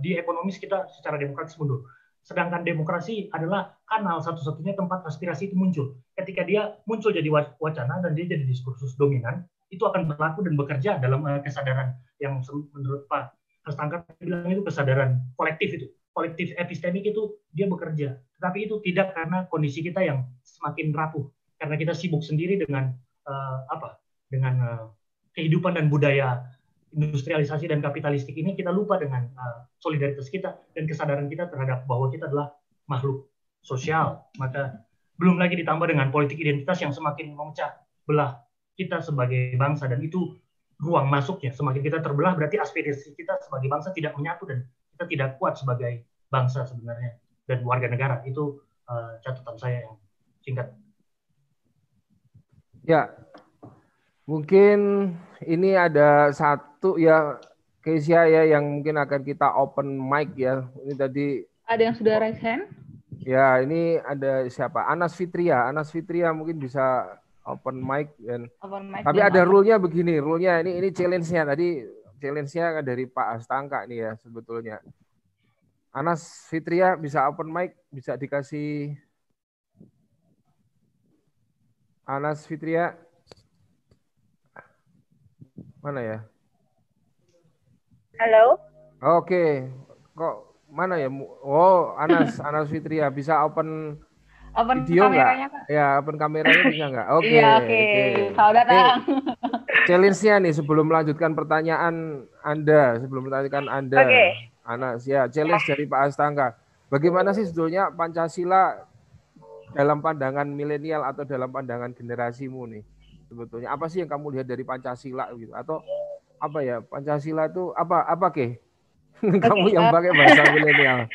[SPEAKER 2] di ekonomis kita secara demokratis mundur. Sedangkan demokrasi adalah kanal satu-satunya tempat aspirasi itu muncul. Ketika dia muncul jadi wacana dan dia jadi diskursus dominan, itu akan berlaku dan bekerja dalam kesadaran yang menurut Pak Hastangka bilang itu kesadaran kolektif itu. Kolektif epistemik itu dia bekerja. Tetapi itu tidak karena kondisi kita yang semakin rapuh. Karena kita sibuk sendiri dengan kehidupan dan budaya industrialisasi dan kapitalistik ini, kita lupa dengan solidaritas kita dan kesadaran kita terhadap bahwa kita adalah makhluk sosial. Maka belum lagi ditambah dengan politik identitas yang semakin memecah belah kita sebagai bangsa, dan itu ruang masuknya. Semakin kita terbelah berarti aspirasi kita sebagai bangsa tidak menyatu dan kita tidak kuat sebagai bangsa sebenarnya dan warga negara. Itu catatan saya yang singkat.
[SPEAKER 3] Ya, mungkin ini ada satu ya, Kesia ya, yang mungkin akan kita open mic ya. Ini tadi
[SPEAKER 1] ada yang sudah raise hand.
[SPEAKER 3] Ya, ini ada siapa? Anas Fitria. Anas Fitria mungkin bisa open mic dan tapi ada rule-nya begini. Rule-nya ini challenge-nya tadi, challenge-nya dari Pak Hastangka nih ya sebetulnya. Anas Fitria bisa open mic, bisa dikasih Anas Fitria. Mana ya?
[SPEAKER 5] Halo.
[SPEAKER 3] Oke. Kok mana ya? Oh, Anas Fitria bisa open video nggak? Ya, open kameranya bisa nggak? Oke.
[SPEAKER 1] Iya, oke. Selamat datang.
[SPEAKER 3] Challenge-nya nih sebelum melanjutkan pertanyaan Anda,
[SPEAKER 5] Okay.
[SPEAKER 3] Anas ya, challenge dari Pak Hastangka. Bagaimana sih sebetulnya Pancasila dalam pandangan milenial atau dalam pandangan generasimu nih? Sebetulnya apa sih yang kamu lihat dari Pancasila gitu? Atau apa ya, Pancasila itu apa ke? Kamu yang pakai bahasa milenial.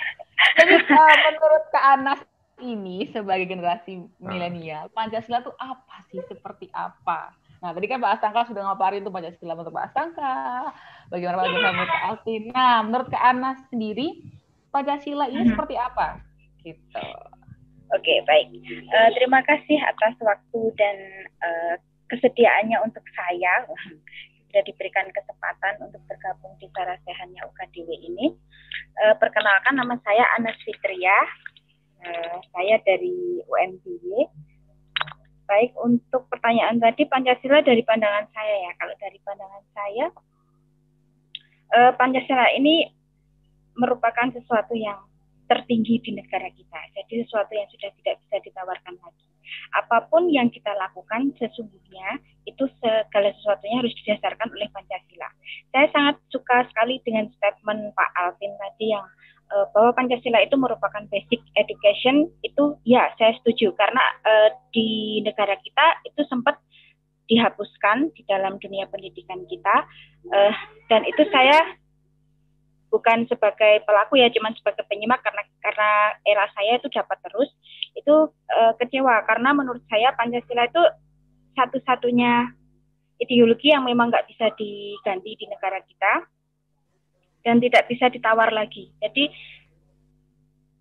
[SPEAKER 1] Jadi menurut Kak Anas ini sebagai generasi milenial, Pancasila itu apa sih? Seperti apa? Nah, tadi kan Pak Hastangka sudah ngaparin tuh Pancasila menurut Pak Hastangka, bagaimana Pancasila menurut Kak Alvin. Nah, menurut Kak Anas sendiri, Pancasila ini seperti apa? Gitu.
[SPEAKER 5] Oke, baik. Terima kasih atas waktu dan kesediaannya untuk saya. Sudah diberikan kesempatan untuk bergabung di Sarasehannya UKDW ini. Perkenalkan, nama saya Anas Fitria. Saya dari UMDY. Baik, untuk pertanyaan tadi, Pancasila dari pandangan saya ya. Kalau dari pandangan saya, Pancasila ini merupakan sesuatu yang tertinggi di negara kita. Jadi sesuatu yang sudah tidak bisa ditawarkan lagi. Apapun yang kita lakukan sesungguhnya itu segala sesuatunya harus didasarkan oleh Pancasila. Saya sangat suka sekali dengan statement Pak Alvin tadi yang bahwa Pancasila itu merupakan basic education. Itu ya saya setuju karena di negara kita itu sempat dihapuskan di dalam dunia pendidikan kita, dan itu saya bukan sebagai pelaku ya, cuman sebagai penyimak karena era saya itu dapat terus. Itu kecewa karena menurut saya Pancasila itu satu-satunya ideologi yang memang nggak bisa diganti di negara kita dan tidak bisa ditawar lagi. Jadi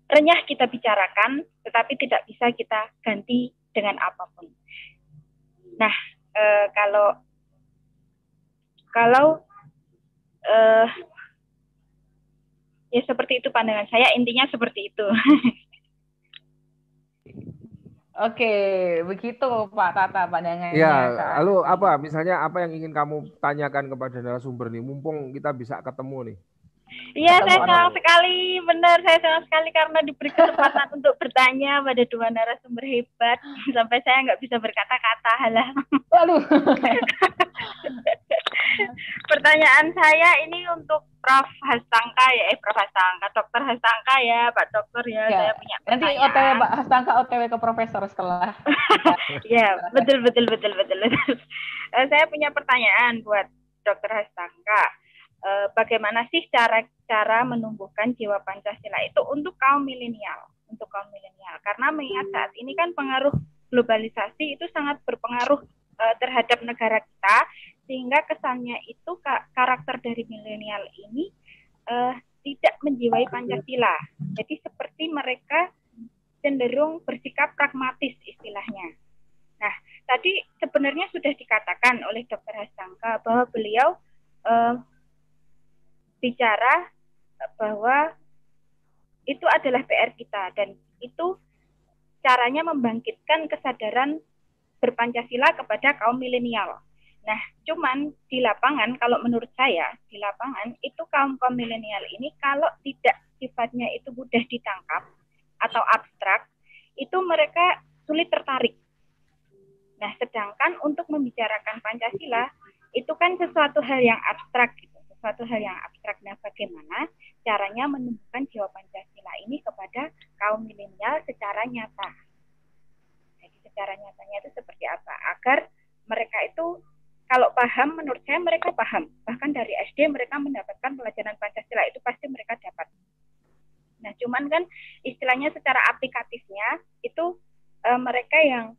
[SPEAKER 5] renyah kita bicarakan, tetapi tidak bisa kita ganti dengan apapun. Nah, kalau Ya seperti itu pandangan saya, intinya seperti itu.
[SPEAKER 1] Oke, begitu Pak Tata pandangannya.
[SPEAKER 3] Ya,
[SPEAKER 1] Kak.
[SPEAKER 3] lalu apa? Misalnya apa yang ingin kamu tanyakan kepada narasumber nih? Mumpung kita bisa ketemu nih.
[SPEAKER 5] Iya, saya senang sekali, benar. Saya senang sekali karena diberi kesempatan untuk bertanya pada dua narasumber hebat. Sampai saya nggak bisa berkata-kata, halah.
[SPEAKER 1] Waduh.
[SPEAKER 5] Pertanyaan saya ini untuk Prof. Hastangka ya, Prof. Hastangka, Dokter Hastangka ya, Pak Dokter ya. Saya punya pertanyaan.
[SPEAKER 1] Nanti OTW Pak Hastangka OTW ke Profesor setelah.
[SPEAKER 5] Ya, betul. Saya punya pertanyaan buat Dokter Hastangka. Bagaimana sih cara menumbuhkan jiwa Pancasila itu untuk kaum milenial, karena mengingat saat ini kan pengaruh globalisasi itu sangat berpengaruh terhadap negara kita, sehingga kesannya itu karakter dari milenial ini tidak menjiwai Pancasila. Jadi seperti mereka cenderung bersikap pragmatis istilahnya. Nah, tadi sebenarnya sudah dikatakan oleh Dr. Hastangka bahwa beliau bicara bahwa itu adalah PR kita dan itu caranya membangkitkan kesadaran berpancasila kepada kaum milenial. Nah, cuman di lapangan kalau menurut saya di lapangan itu kaum milenial ini kalau tidak sifatnya itu mudah ditangkap atau abstrak, itu mereka sulit tertarik. Nah, sedangkan untuk membicarakan Pancasila itu kan sesuatu hal yang abstrak gitu. Nah, bagaimana caranya menumbuhkan jiwa Pancasila ini kepada kaum milenial secara nyata? Jadi secara nyatanya itu seperti apa? Agar mereka itu kalau paham, menurut saya mereka paham. Bahkan dari SD mereka mendapatkan pelajaran Pancasila itu pasti mereka dapat. Nah, cuman kan istilahnya secara aplikatifnya itu mereka yang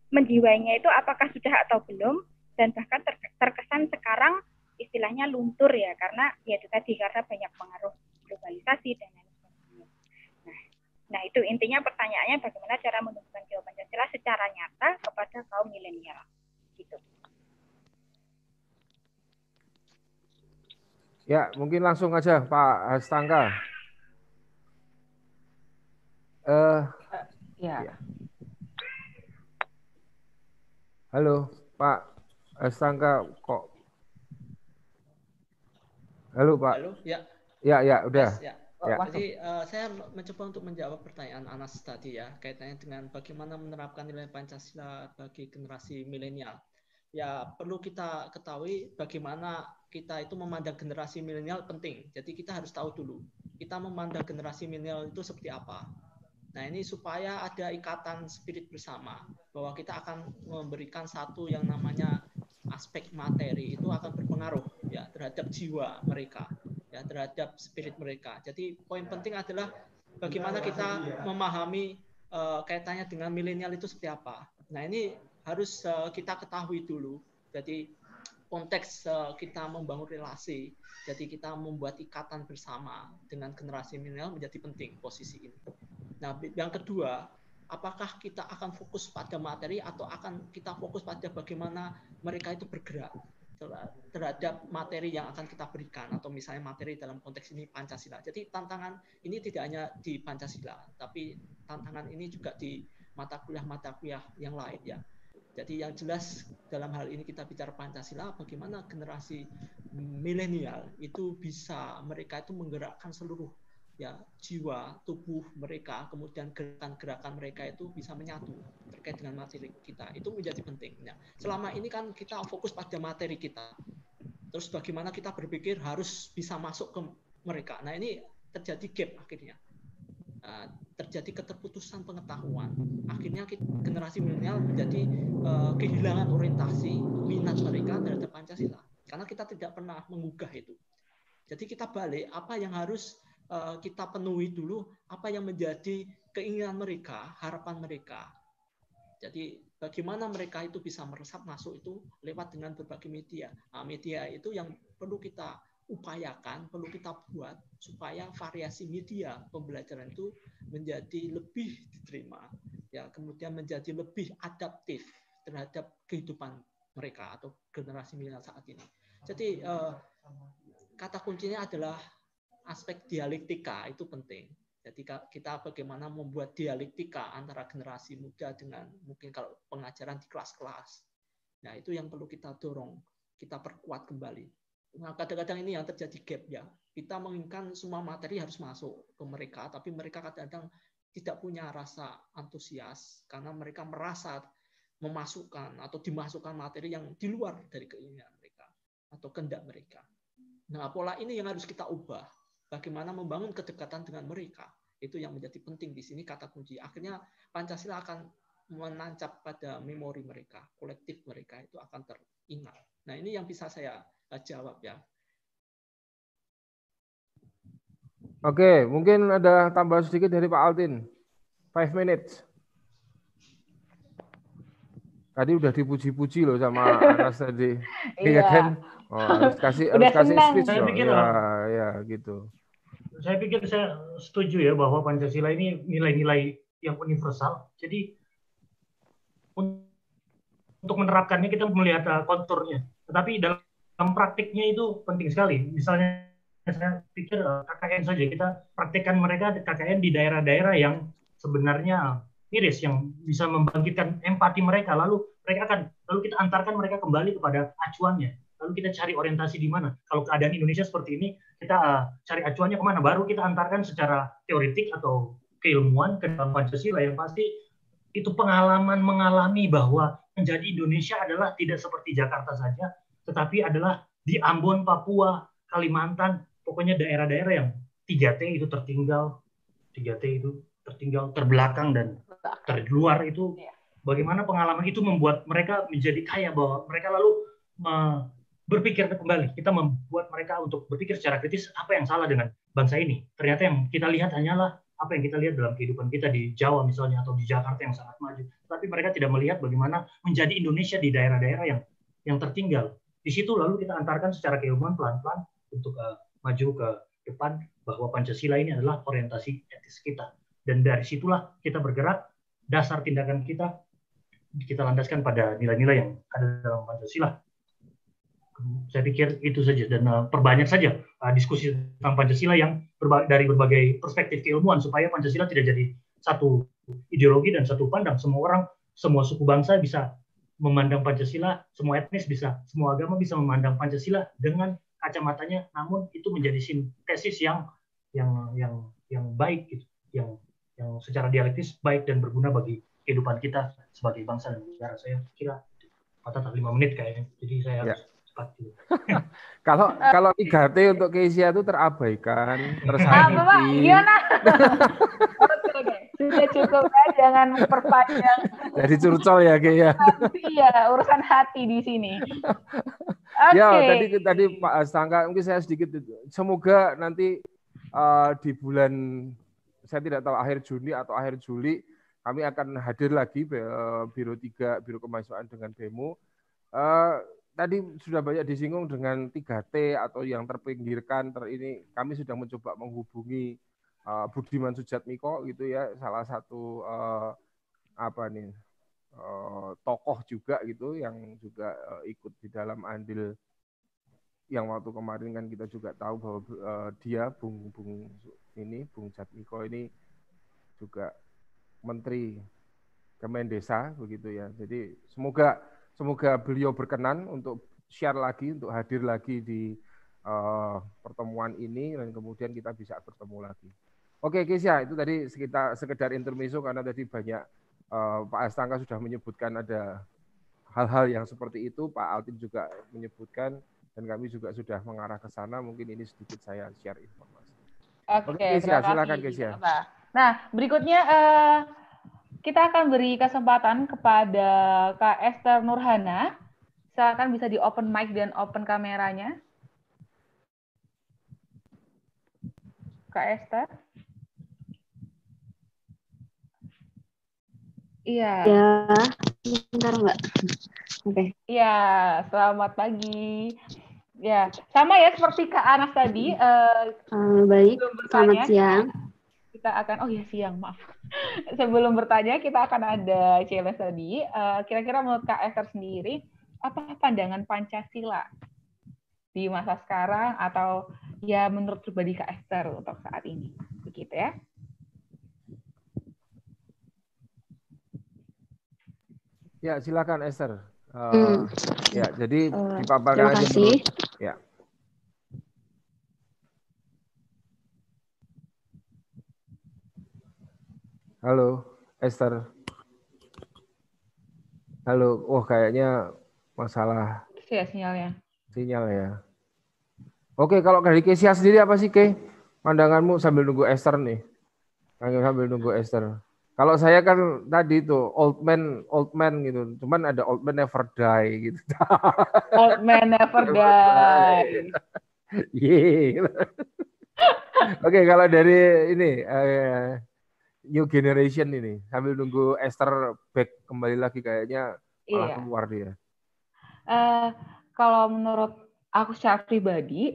[SPEAKER 5] menjiwainya itu apakah sudah atau belum, dan bahkan terkesan sekarang istilahnya luntur ya, karena ya itu tadi karena banyak pengaruh globalisasi dan lain sebagainya. Nah itu intinya pertanyaannya bagaimana cara menumbuhkan jiwa Pancasila secara nyata kepada kaum milenial gitu.
[SPEAKER 3] Ya, mungkin langsung aja Pak Hastangka. Ya. Halo Pak Hastangka kok. Halo Pak.
[SPEAKER 4] Halo, ya.
[SPEAKER 3] Ya, udah.
[SPEAKER 4] Yes, ya.
[SPEAKER 3] Ya.
[SPEAKER 4] Jadi saya mencoba untuk menjawab pertanyaan Anas tadi ya, kaitannya dengan bagaimana menerapkan nilai Pancasila bagi generasi milenial. Ya, perlu kita ketahui bagaimana kita itu memandang generasi milenial penting. Jadi kita harus tahu dulu, kita memandang generasi milenial itu seperti apa. Nah, ini supaya ada ikatan spirit bersama, bahwa kita akan memberikan satu yang namanya aspek materi, itu akan berpengaruh ya terhadap jiwa mereka, ya terhadap spirit mereka. Jadi poin penting adalah bagaimana kita memahami kaitannya dengan milenial itu seperti apa. Nah, ini harus kita ketahui dulu. Jadi konteks kita membangun relasi, jadi kita membuat ikatan bersama dengan generasi milenial menjadi penting posisi ini. Nah, yang kedua, apakah kita akan fokus pada materi atau akan kita fokus pada bagaimana mereka itu bergerak terhadap materi yang akan kita berikan, atau misalnya materi dalam konteks ini Pancasila. Jadi tantangan ini tidak hanya di Pancasila, tapi tantangan ini juga di mata kuliah yang lain ya. Jadi yang jelas dalam hal ini kita bicara Pancasila, bagaimana generasi milenial itu bisa mereka itu menggerakkan seluruh ya jiwa, tubuh mereka, kemudian gerakan-gerakan mereka itu bisa menyatu terkait dengan materi kita. Itu menjadi penting. Nah, selama ini kan kita fokus pada materi kita. Terus bagaimana kita berpikir harus bisa masuk ke mereka. Nah, ini terjadi gap akhirnya. Terjadi keterputusan pengetahuan. Akhirnya generasi milenial menjadi kehilangan orientasi minat mereka terhadap Pancasila. Karena kita tidak pernah menggugah itu. Jadi kita balik, apa yang harus kita penuhi dulu, apa yang menjadi keinginan mereka, harapan mereka. Jadi bagaimana mereka itu bisa meresap masuk itu lewat dengan berbagai media. Nah, media itu yang perlu kita upayakan, perlu kita buat supaya variasi media pembelajaran itu menjadi lebih diterima, ya, kemudian menjadi lebih adaptif terhadap kehidupan mereka atau generasi milenial saat ini. Jadi kata kuncinya adalah aspek dialektika itu penting. Jadi kita bagaimana membuat dialektika antara generasi muda dengan mungkin kalau pengajaran di kelas-kelas. Nah, itu yang perlu kita dorong, kita perkuat kembali. Nah, kadang-kadang ini yang terjadi gap ya. Kita menginginkan semua materi harus masuk ke mereka, tapi mereka kadang-kadang tidak punya rasa antusias karena mereka merasa memasukkan atau dimasukkan materi yang di luar dari keinginan mereka atau kehendak mereka. Nah, pola ini yang harus kita ubah. Bagaimana membangun kedekatan dengan mereka. Itu yang menjadi penting di sini kata kunci. Akhirnya Pancasila akan menancap pada memori mereka, kolektif mereka itu akan teringat. Nah, ini yang bisa saya jawab ya.
[SPEAKER 3] Oke, mungkin ada tambahan sedikit dari Pak Altin. 5 minutes. Tadi udah dipuji-puji loh sama Anas tadi. Iya kan? Oh, harus kasih speech loh. Ya, gitu.
[SPEAKER 2] Saya pikir saya setuju ya bahwa Pancasila ini nilai-nilai yang universal. Jadi untuk menerapkannya kita melihat konturnya. Tetapi dalam praktiknya itu penting sekali. Misalnya saya pikir KKN saja, kita praktekkan mereka KKN di daerah-daerah yang sebenarnya miris, yang bisa membangkitkan empati mereka. Lalu kita antarkan mereka kembali kepada acuannya. Lalu kita cari orientasi di mana. Kalau keadaan Indonesia seperti ini, kita cari acuannya kemana. Baru kita antarkan secara teoritik atau keilmuan ke dalam Pancasila yang pasti itu pengalaman mengalami bahwa menjadi Indonesia adalah tidak seperti Jakarta saja, tetapi adalah di Ambon, Papua, Kalimantan, pokoknya daerah-daerah yang 3T itu tertinggal, 3T itu tertinggal, terbelakang dan terluar itu. Bagaimana pengalaman itu membuat mereka menjadi kaya, bahwa mereka lalu berpikir kembali. Kita membuat mereka untuk berpikir secara kritis apa yang salah dengan bangsa ini. Ternyata yang kita lihat hanyalah apa yang kita lihat dalam kehidupan kita di Jawa misalnya atau di Jakarta yang sangat maju. Tapi mereka tidak melihat bagaimana menjadi Indonesia di daerah-daerah yang tertinggal. Di situ lalu kita antarkan secara keilmuan pelan-pelan untuk maju ke depan bahwa Pancasila ini adalah orientasi etis kita. Dan dari situlah kita bergerak, dasar tindakan kita landaskan pada nilai-nilai yang ada dalam Pancasila. Saya pikir itu saja, dan perbanyak saja diskusi tentang Pancasila yang dari berbagai perspektif keilmuan supaya Pancasila tidak jadi satu ideologi dan satu pandang. Semua orang, semua suku bangsa bisa memandang Pancasila, semua etnis bisa, semua agama bisa memandang Pancasila dengan kacamatanya, namun itu menjadi sintesis yang baik gitu, yang secara dialektis baik dan berguna bagi kehidupan kita sebagai bangsa dan negara. Saya kira 5 menit kayaknya, jadi saya harus
[SPEAKER 3] Kalau 3T untuk Kesia itu terabaikan, tersakiti.
[SPEAKER 1] Oke. Sudah cukup ya, jangan memperpanjang.
[SPEAKER 3] Jadi curcol ya, Kesia.
[SPEAKER 1] Iya, urusan hati di sini.
[SPEAKER 3] Ya, tadi Pak Astangka, mungkin saya sedikit. Semoga nanti di bulan, saya tidak tahu akhir Juni atau akhir Juli, kami akan hadir lagi Biro 3, Biro Kemahasiswaan dengan demo. Tadi sudah banyak disinggung dengan 3T atau yang terpinggirkan, ini kami sudah mencoba menghubungi Budiman Sujatmiko gitu ya, salah satu tokoh juga gitu yang juga ikut di dalam andil yang waktu kemarin kan kita juga tahu bahwa dia Bung Jatmiko ini juga Menteri Kemendesa begitu ya. Jadi semoga beliau berkenan untuk share lagi, untuk hadir lagi di pertemuan ini, dan kemudian kita bisa bertemu lagi. Oke, Kesia, itu tadi sekedar intermezzo karena tadi banyak Pak Astangka sudah menyebutkan ada hal-hal yang seperti itu, Pak Altin juga menyebutkan, dan kami juga sudah mengarah ke sana. Mungkin ini sedikit saya share informasi.
[SPEAKER 1] Oke,
[SPEAKER 3] Kesia, silakan Kesia.
[SPEAKER 1] Nah, berikutnya kita akan beri kesempatan kepada Kak Esther Nurhana. Silakan bisa di open mic dan open kameranya. Kak Esther. Iya.
[SPEAKER 6] Ya, bentar Mbak. Oke.
[SPEAKER 1] Iya, selamat pagi. Ya, sama ya seperti Kak Anas tadi.
[SPEAKER 6] Baik, selamat siang.
[SPEAKER 1] Kita akan, siang, maaf. Sebelum bertanya, kita akan ada challenge tadi. Kira-kira menurut Kak Esther sendiri, apa pandangan Pancasila di masa sekarang atau ya menurut pribadi Kak Esther untuk saat ini. Begitu ya.
[SPEAKER 3] Ya, silakan Esther. Ya, jadi
[SPEAKER 6] terima
[SPEAKER 3] dipaparkan aja
[SPEAKER 6] kasih.
[SPEAKER 3] Ya. Halo, Esther. Halo, kayaknya masalah
[SPEAKER 1] Sinyalnya.
[SPEAKER 3] sinyal ya. Oke, kalau dari Kesia sendiri apa sih, Ke? Pandanganmu sambil nunggu Esther nih. Sambil nunggu Esther. Kalau saya kan tadi tuh old man gitu. Cuman ada old man never die gitu.
[SPEAKER 1] Old man never die.
[SPEAKER 3] Yeay. Oke, kalau dari ini new generation ini sambil nunggu Esther back kembali lagi kayaknya malah keluar dia.
[SPEAKER 1] Kalau menurut aku secara pribadi,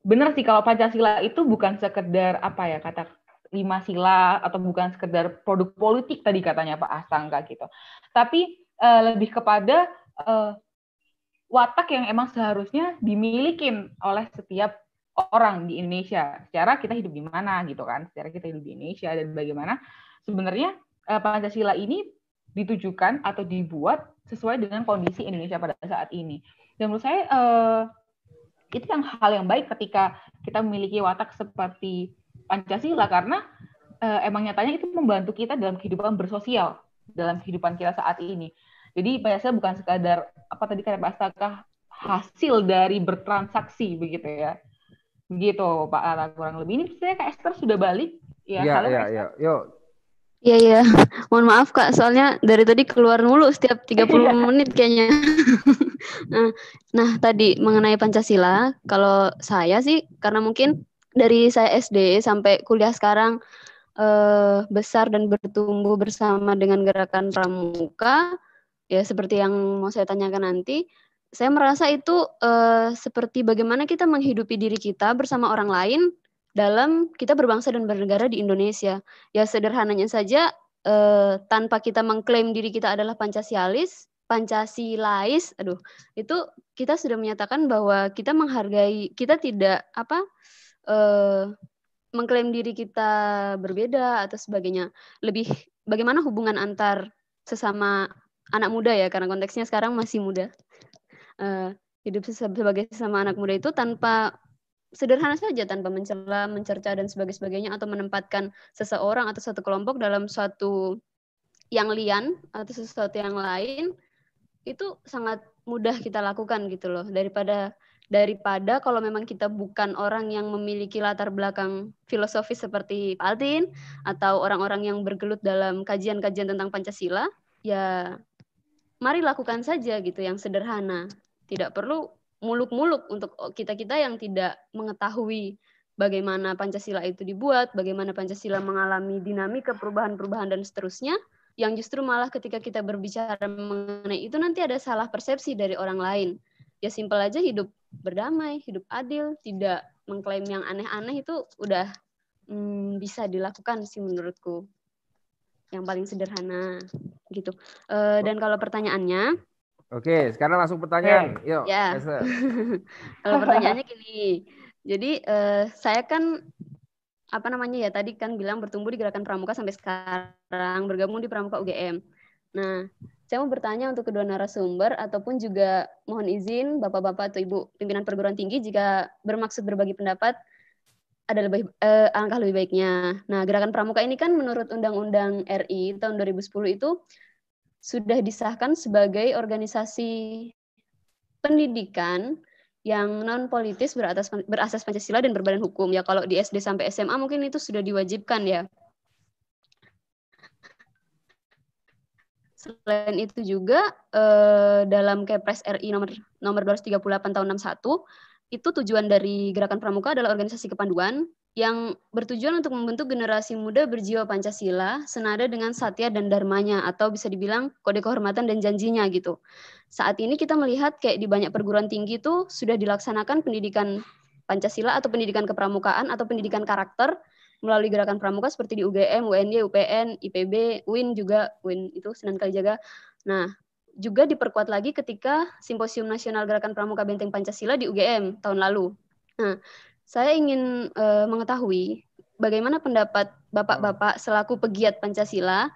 [SPEAKER 1] benar sih kalau Pancasila itu bukan sekedar apa ya kata 5 sila atau bukan sekedar produk politik tadi katanya Pak Astangka gitu. Tapi lebih kepada watak yang emang seharusnya dimiliki oleh setiap orang di Indonesia. Secara kita hidup di mana gitu kan? Secara kita hidup di Indonesia dan bagaimana sebenarnya Pancasila ini ditujukan atau dibuat sesuai dengan kondisi Indonesia pada saat ini. Dan menurut saya itu yang hal yang baik ketika kita memiliki watak seperti Pancasila karena emang nyatanya itu membantu kita dalam kehidupan bersosial, dalam kehidupan kita saat ini. Jadi Pancasila bukan sekadar apa tadi kata Pak Astaka hasil dari bertransaksi begitu ya. Begitu Pak Ara kurang lebih. Ini saya Kak Esther sudah balik.
[SPEAKER 3] Iya. Yuk.
[SPEAKER 6] Iya. Mohon maaf Kak, soalnya dari tadi keluar mulu setiap 30 menit kayaknya. Nah, tadi mengenai Pancasila, kalau saya sih karena mungkin dari saya SD sampai kuliah sekarang besar dan bertumbuh bersama dengan gerakan Pramuka, ya seperti yang mau saya tanyakan nanti, saya merasa itu seperti bagaimana kita menghidupi diri kita bersama orang lain dalam kita berbangsa dan bernegara di Indonesia. Ya sederhananya saja, tanpa kita mengklaim diri kita adalah Pancasilais, itu kita sudah menyatakan bahwa kita menghargai, kita tidak mengklaim diri kita berbeda atau sebagainya. Lebih bagaimana hubungan antar sesama anak muda ya, karena konteksnya sekarang masih muda. Hidup sebagai sesama anak muda itu tanpa sederhana saja, tanpa mencela, mencerca dan sebagainya atau menempatkan seseorang atau satu kelompok dalam suatu yang lian atau sesuatu yang lain, itu sangat mudah kita lakukan gitu loh, daripada kalau memang kita bukan orang yang memiliki latar belakang filosofis seperti Pak Altin atau orang-orang yang bergelut dalam kajian-kajian tentang Pancasila, ya mari lakukan saja gitu yang sederhana. Tidak perlu muluk-muluk untuk kita-kita yang tidak mengetahui bagaimana Pancasila itu dibuat, bagaimana Pancasila mengalami dinamika perubahan-perubahan dan seterusnya, yang justru malah ketika kita berbicara mengenai itu nanti ada salah persepsi dari orang lain. Ya simpel aja, hidup berdamai, hidup adil, tidak mengklaim yang aneh-aneh, itu udah bisa dilakukan sih menurutku. Yang paling sederhana gitu. Dan kalau pertanyaannya,
[SPEAKER 3] oke, sekarang langsung pertanyaan. Yuk,
[SPEAKER 6] ya. Kalau pertanyaannya gini, jadi saya kan tadi kan bilang bertumbuh di gerakan Pramuka sampai sekarang, bergabung di Pramuka UGM. Nah, saya mau bertanya untuk kedua narasumber ataupun juga mohon izin Bapak-bapak atau Ibu pimpinan perguruan tinggi jika bermaksud berbagi pendapat ada alangkah lebih baiknya. Nah, gerakan Pramuka ini kan menurut Undang-Undang RI tahun 2010 itu sudah disahkan sebagai organisasi pendidikan yang non politis berasas Pancasila dan berbadan hukum. Ya kalau di SD sampai SMA mungkin itu sudah diwajibkan ya. Selain itu juga dalam Kepres RI nomor 238 tahun 61 itu tujuan dari Gerakan Pramuka adalah organisasi kepanduan yang bertujuan untuk membentuk generasi muda berjiwa Pancasila senada dengan satya dan dharmanya, atau bisa dibilang kode kehormatan dan janjinya gitu. Saat ini kita melihat kayak di banyak perguruan tinggi itu sudah dilaksanakan pendidikan Pancasila atau pendidikan kepramukaan atau pendidikan karakter melalui Gerakan Pramuka seperti di UGM, UNY, UPN, IPB, UIN juga, UIN itu Sunan Kalijaga. Nah, juga diperkuat lagi ketika Simposium Nasional Gerakan Pramuka Benteng Pancasila di UGM tahun lalu. Nah, saya ingin mengetahui bagaimana pendapat Bapak-bapak selaku pegiat Pancasila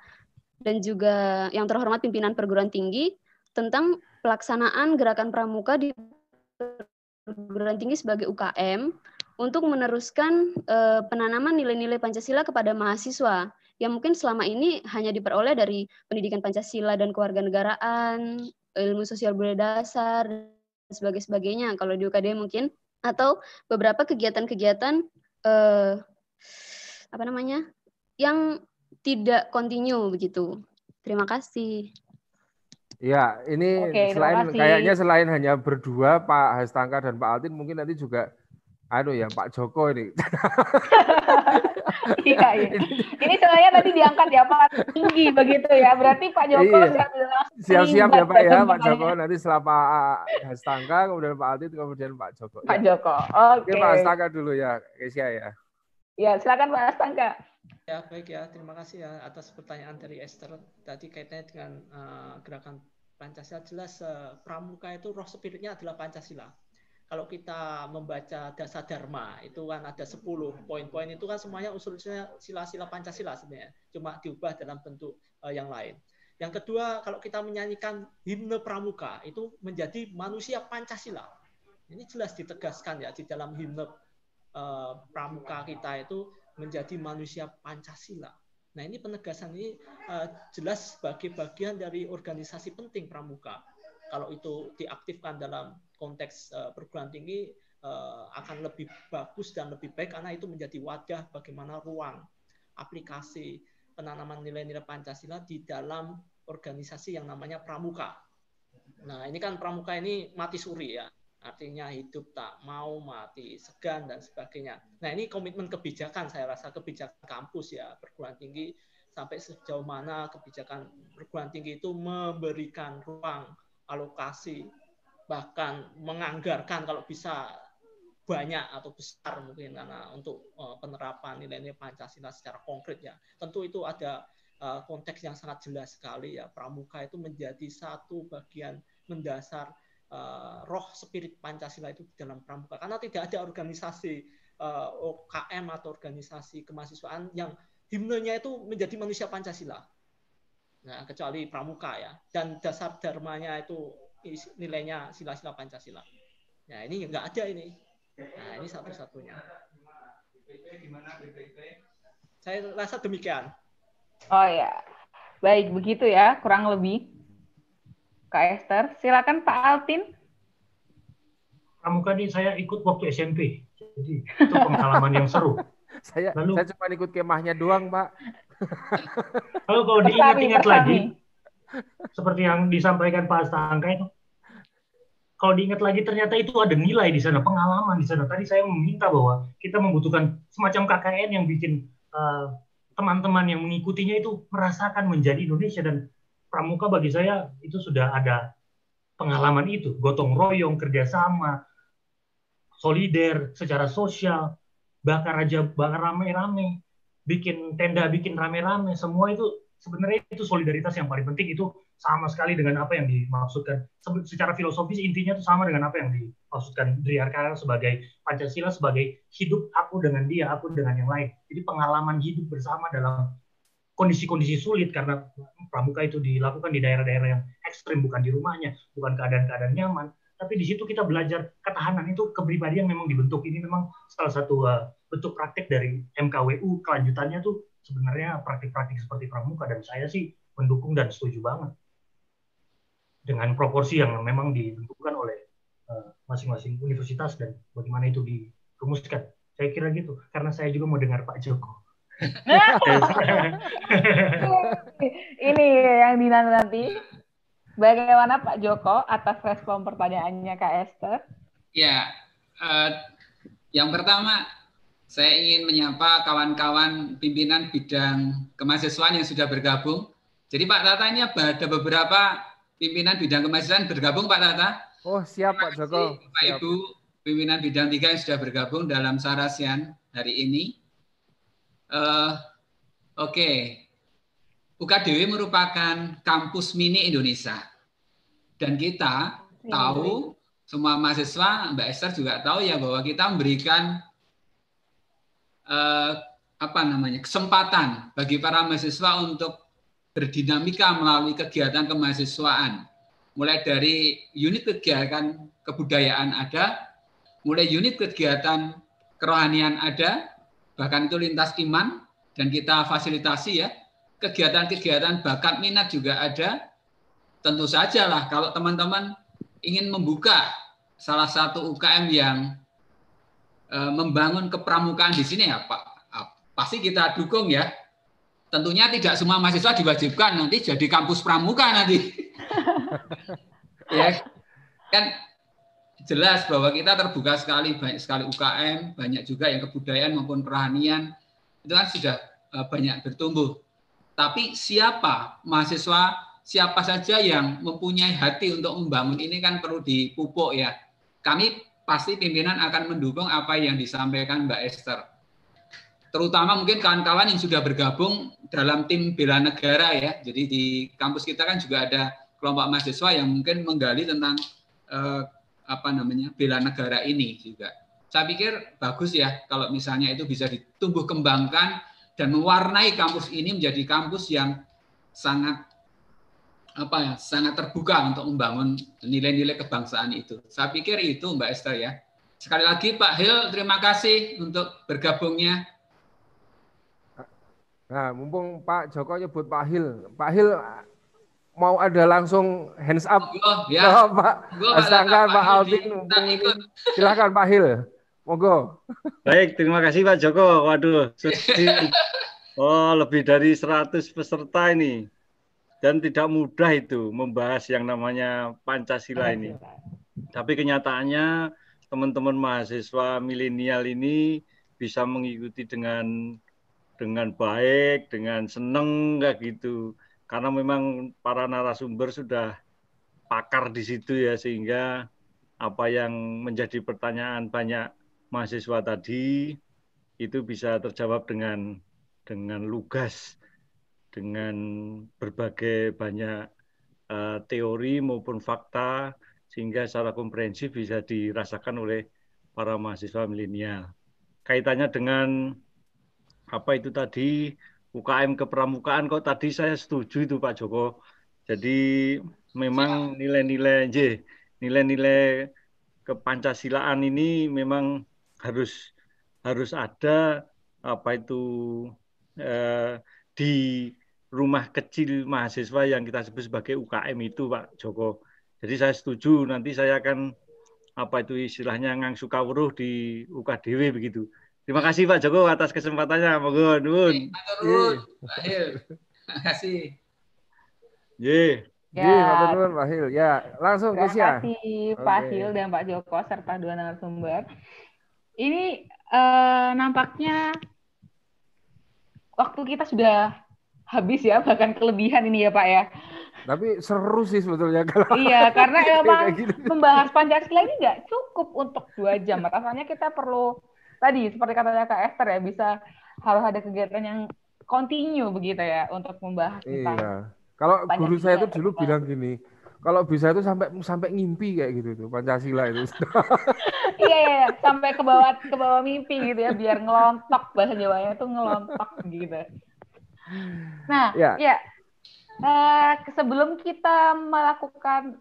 [SPEAKER 6] dan juga yang terhormat pimpinan perguruan tinggi tentang pelaksanaan gerakan pramuka di perguruan tinggi sebagai UKM untuk meneruskan penanaman nilai-nilai Pancasila kepada mahasiswa yang mungkin selama ini hanya diperoleh dari pendidikan Pancasila dan kewarganegaraan, ilmu sosial budaya dasar, dan sebagainya kalau di UKD mungkin, atau beberapa kegiatan-kegiatan yang tidak kontinu begitu. Terima kasih.
[SPEAKER 3] Ya, ini
[SPEAKER 1] Oke,
[SPEAKER 3] kayaknya selain hanya berdua, Pak Hastangka dan Pak Altin, mungkin nanti juga Pak Joko ini.
[SPEAKER 1] Iya. Ini soalnya tadi diangkat ya Pak tinggi begitu ya. Berarti Pak Joko
[SPEAKER 3] siap-siap ya Pak ya, Pak Joko. Nanti setelah Pak Hastangka, kemudian Pak Altin, kemudian Pak Joko.
[SPEAKER 1] Pak Joko.
[SPEAKER 3] Oke, Pak Hastangka dulu ya, Kesia ya.
[SPEAKER 1] Ya, silakan Pak Hastangka.
[SPEAKER 4] Ya, baik ya. Terima kasih ya atas pertanyaan dari Esther. Tadi kaitannya dengan gerakan Pancasila. Jelas pramuka itu roh spiritnya adalah Pancasila. Kalau kita membaca Dasar Dharma, itu kan ada 10 poin-poin, itu kan semuanya usul-usulnya sila-sila Pancasila sebenarnya. Cuma diubah dalam bentuk yang lain. Yang kedua, kalau kita menyanyikan himne pramuka, itu menjadi manusia Pancasila. Ini jelas ditegaskan ya di dalam himne pramuka kita itu menjadi manusia Pancasila. Nah, ini penegasan ini jelas sebagai bagian dari organisasi penting pramuka. Kalau itu diaktifkan dalam konteks perguruan tinggi akan lebih bagus dan lebih baik karena itu menjadi wadah bagaimana ruang aplikasi penanaman nilai-nilai Pancasila di dalam organisasi yang namanya pramuka. Nah, ini kan pramuka ini mati suri ya. Artinya hidup tak mau, mati segan, dan sebagainya. Nah, ini komitmen kebijakan, saya rasa kebijakan kampus ya, perguruan tinggi, sampai sejauh mana kebijakan perguruan tinggi itu memberikan ruang alokasi, bahkan menganggarkan kalau bisa banyak atau besar mungkin karena untuk penerapan nilai-nilai Pancasila secara konkret ya. Tentu itu ada konteks yang sangat jelas sekali ya. Pramuka itu menjadi satu bagian mendasar roh spirit Pancasila itu di dalam pramuka, karena tidak ada organisasi OKM atau organisasi kemahasiswaan yang himnenya itu menjadi manusia Pancasila. Nah, kecuali pramuka ya, dan dasar dharmanya itu nilainya sila-sila Pancasila. Nah, ini nggak ada ini. Nah, ini satu-satunya. Saya rasa demikian.
[SPEAKER 1] Oh ya, baik begitu ya, kurang lebih. Kak Esther, silakan Pak Altin.
[SPEAKER 2] Pramuka ini saya ikut waktu SMP, jadi itu pengalaman yang seru.
[SPEAKER 3] Saya cuma ikut kemahnya doang, Pak.
[SPEAKER 2] Kalau diingat-ingat lagi, seperti yang disampaikan Pak Hastangka itu, kalau diingat lagi ternyata itu ada nilai di sana, pengalaman di sana. Tadi saya meminta bahwa kita membutuhkan semacam KKN yang bikin teman-teman yang mengikutinya itu merasakan menjadi Indonesia, dan pramuka bagi saya itu sudah ada pengalaman itu, gotong royong, kerjasama, solider, secara sosial, bakar rame-rame, bikin tenda, bikin rame-rame, semua itu sebenarnya itu solidaritas yang paling penting. Itu sama sekali dengan apa yang dimaksudkan. Secara filosofis intinya itu sama dengan apa yang dimaksudkan Dri Harkana sebagai Pancasila, sebagai hidup aku dengan dia, aku dengan yang lain. Jadi pengalaman hidup bersama dalam kondisi-kondisi sulit, karena pramuka itu dilakukan di daerah-daerah yang ekstrim, bukan di rumahnya, bukan keadaan-keadaan nyaman, tapi di situ kita belajar ketahanan. Itu kepribadian memang dibentuk. Ini memang salah satu bentuk praktik dari MKWU. Kelanjutannya tuh sebenarnya praktik-praktik seperti pramuka, dan saya sih mendukung dan setuju banget dengan proporsi yang memang ditentukan oleh masing-masing universitas dan bagaimana itu dirumuskan. Saya kira gitu, karena saya juga mau dengar Pak Joko.
[SPEAKER 1] Ini yang dinanti. Bagaimana Pak Joko atas respon pertanyaannya Kak Esther?
[SPEAKER 7] Ya, yang pertama saya ingin menyapa kawan-kawan pimpinan bidang kemahasiswaan yang sudah bergabung. Jadi Pak Tata, ini ada beberapa pimpinan bidang kemahasiswaan bergabung Pak Tata.
[SPEAKER 3] Oh siap Pak Joko.
[SPEAKER 7] Pak Ibu pimpinan bidang 3 yang sudah bergabung dalam Sarasian hari ini. Oke. UKDW merupakan kampus mini Indonesia. Dan kita tahu, semua mahasiswa, Mbak Esther juga tahu ya bahwa kita memberikan kesempatan bagi para mahasiswa untuk berdinamika melalui kegiatan kemahasiswaan. Mulai dari unit kegiatan kebudayaan ada, mulai unit kegiatan kerohanian ada, bahkan itu lintas iman, dan kita fasilitasi ya. Kegiatan-kegiatan bakat minat juga ada. Tentu saja lah kalau teman-teman ingin membuka salah satu UKM yang membangun kepramukaan di sini ya Pak, pasti kita dukung ya. Tentunya tidak semua mahasiswa diwajibkan nanti jadi kampus pramuka nanti. Ya, kan jelas bahwa kita terbuka sekali, banyak sekali UKM, banyak juga yang kebudayaan maupun kerohanian, itu kan sudah banyak bertumbuh. Tapi siapa mahasiswa, siapa saja yang mempunyai hati untuk membangun ini kan perlu dipupuk ya. Kami pasti pimpinan akan mendukung apa yang disampaikan Mbak Esther. Terutama mungkin kawan-kawan yang sudah bergabung dalam tim bela negara ya. Jadi di kampus kita kan juga ada kelompok mahasiswa yang mungkin menggali tentang bela negara ini juga. Saya pikir bagus ya kalau misalnya itu bisa ditumbuh kembangkan dan mewarnai kampus ini menjadi kampus yang sangat sangat terbuka untuk membangun nilai-nilai kebangsaan itu. Saya pikir itu Mbak Esther ya. Sekali lagi Pak Hil, terima kasih untuk bergabungnya.
[SPEAKER 3] Nah, mumpung Pak Joko nyebut Pak Hil mau ada langsung hands up.
[SPEAKER 7] Ya.
[SPEAKER 3] Pak Astangka, Pak Alvin, mumpung ini. Silakan Pak Hil. Monggo.
[SPEAKER 8] Baik, terima kasih Pak Joko. Waduh, lebih dari 100 peserta ini. Dan tidak mudah itu membahas yang namanya Pancasila ini. Tapi kenyataannya teman-teman mahasiswa milenial ini bisa mengikuti dengan baik, dengan senang kayak gitu. Karena memang para narasumber sudah pakar di situ ya, sehingga apa yang menjadi pertanyaan banyak mahasiswa tadi itu bisa terjawab dengan lugas, dengan berbagai banyak teori maupun fakta, sehingga secara komprehensif bisa dirasakan oleh para mahasiswa milenial. Kaitannya dengan apa itu tadi, UKM kepramukaan, kok tadi saya setuju itu Pak Joko. Jadi memang nilai-nilai kepancasilaan ini memang harus ada di rumah kecil mahasiswa yang kita sebut sebagai UKM itu Pak Joko. Jadi saya setuju, nanti saya akan istilahnya ngang sukawuruh di UKDW begitu. Terima kasih Pak Joko atas kesempatannya. Monggo nuwun.
[SPEAKER 7] Pak Hil. Terima kasih.
[SPEAKER 3] Matur nuwun Pak Hil. Ya, langsung ke
[SPEAKER 1] Terima kasih Pak Hil dan Pak Joko serta dua narasumber. Ini nampaknya waktu kita sudah habis ya, bahkan kelebihan ini ya Pak ya.
[SPEAKER 3] Tapi seru sih sebetulnya kalau.
[SPEAKER 1] Iya, karena memang membahas Pancasila ini nggak cukup untuk 2 jam. Rasanya kita perlu tadi seperti katanya Kak Esther ya, harus ada kegiatan yang continue begitu ya untuk membahas tentang.
[SPEAKER 3] Iya. Kalau guru saya itu dulu bilang gini, kalau bisa itu sampai ngimpi kayak gitu tuh Pancasila itu.
[SPEAKER 1] Iya, sampai ke bawah mimpi gitu ya, biar ngelontok, bahasa Jawanya itu ngelontok gitu. Nah, ya. Sebelum kita melakukan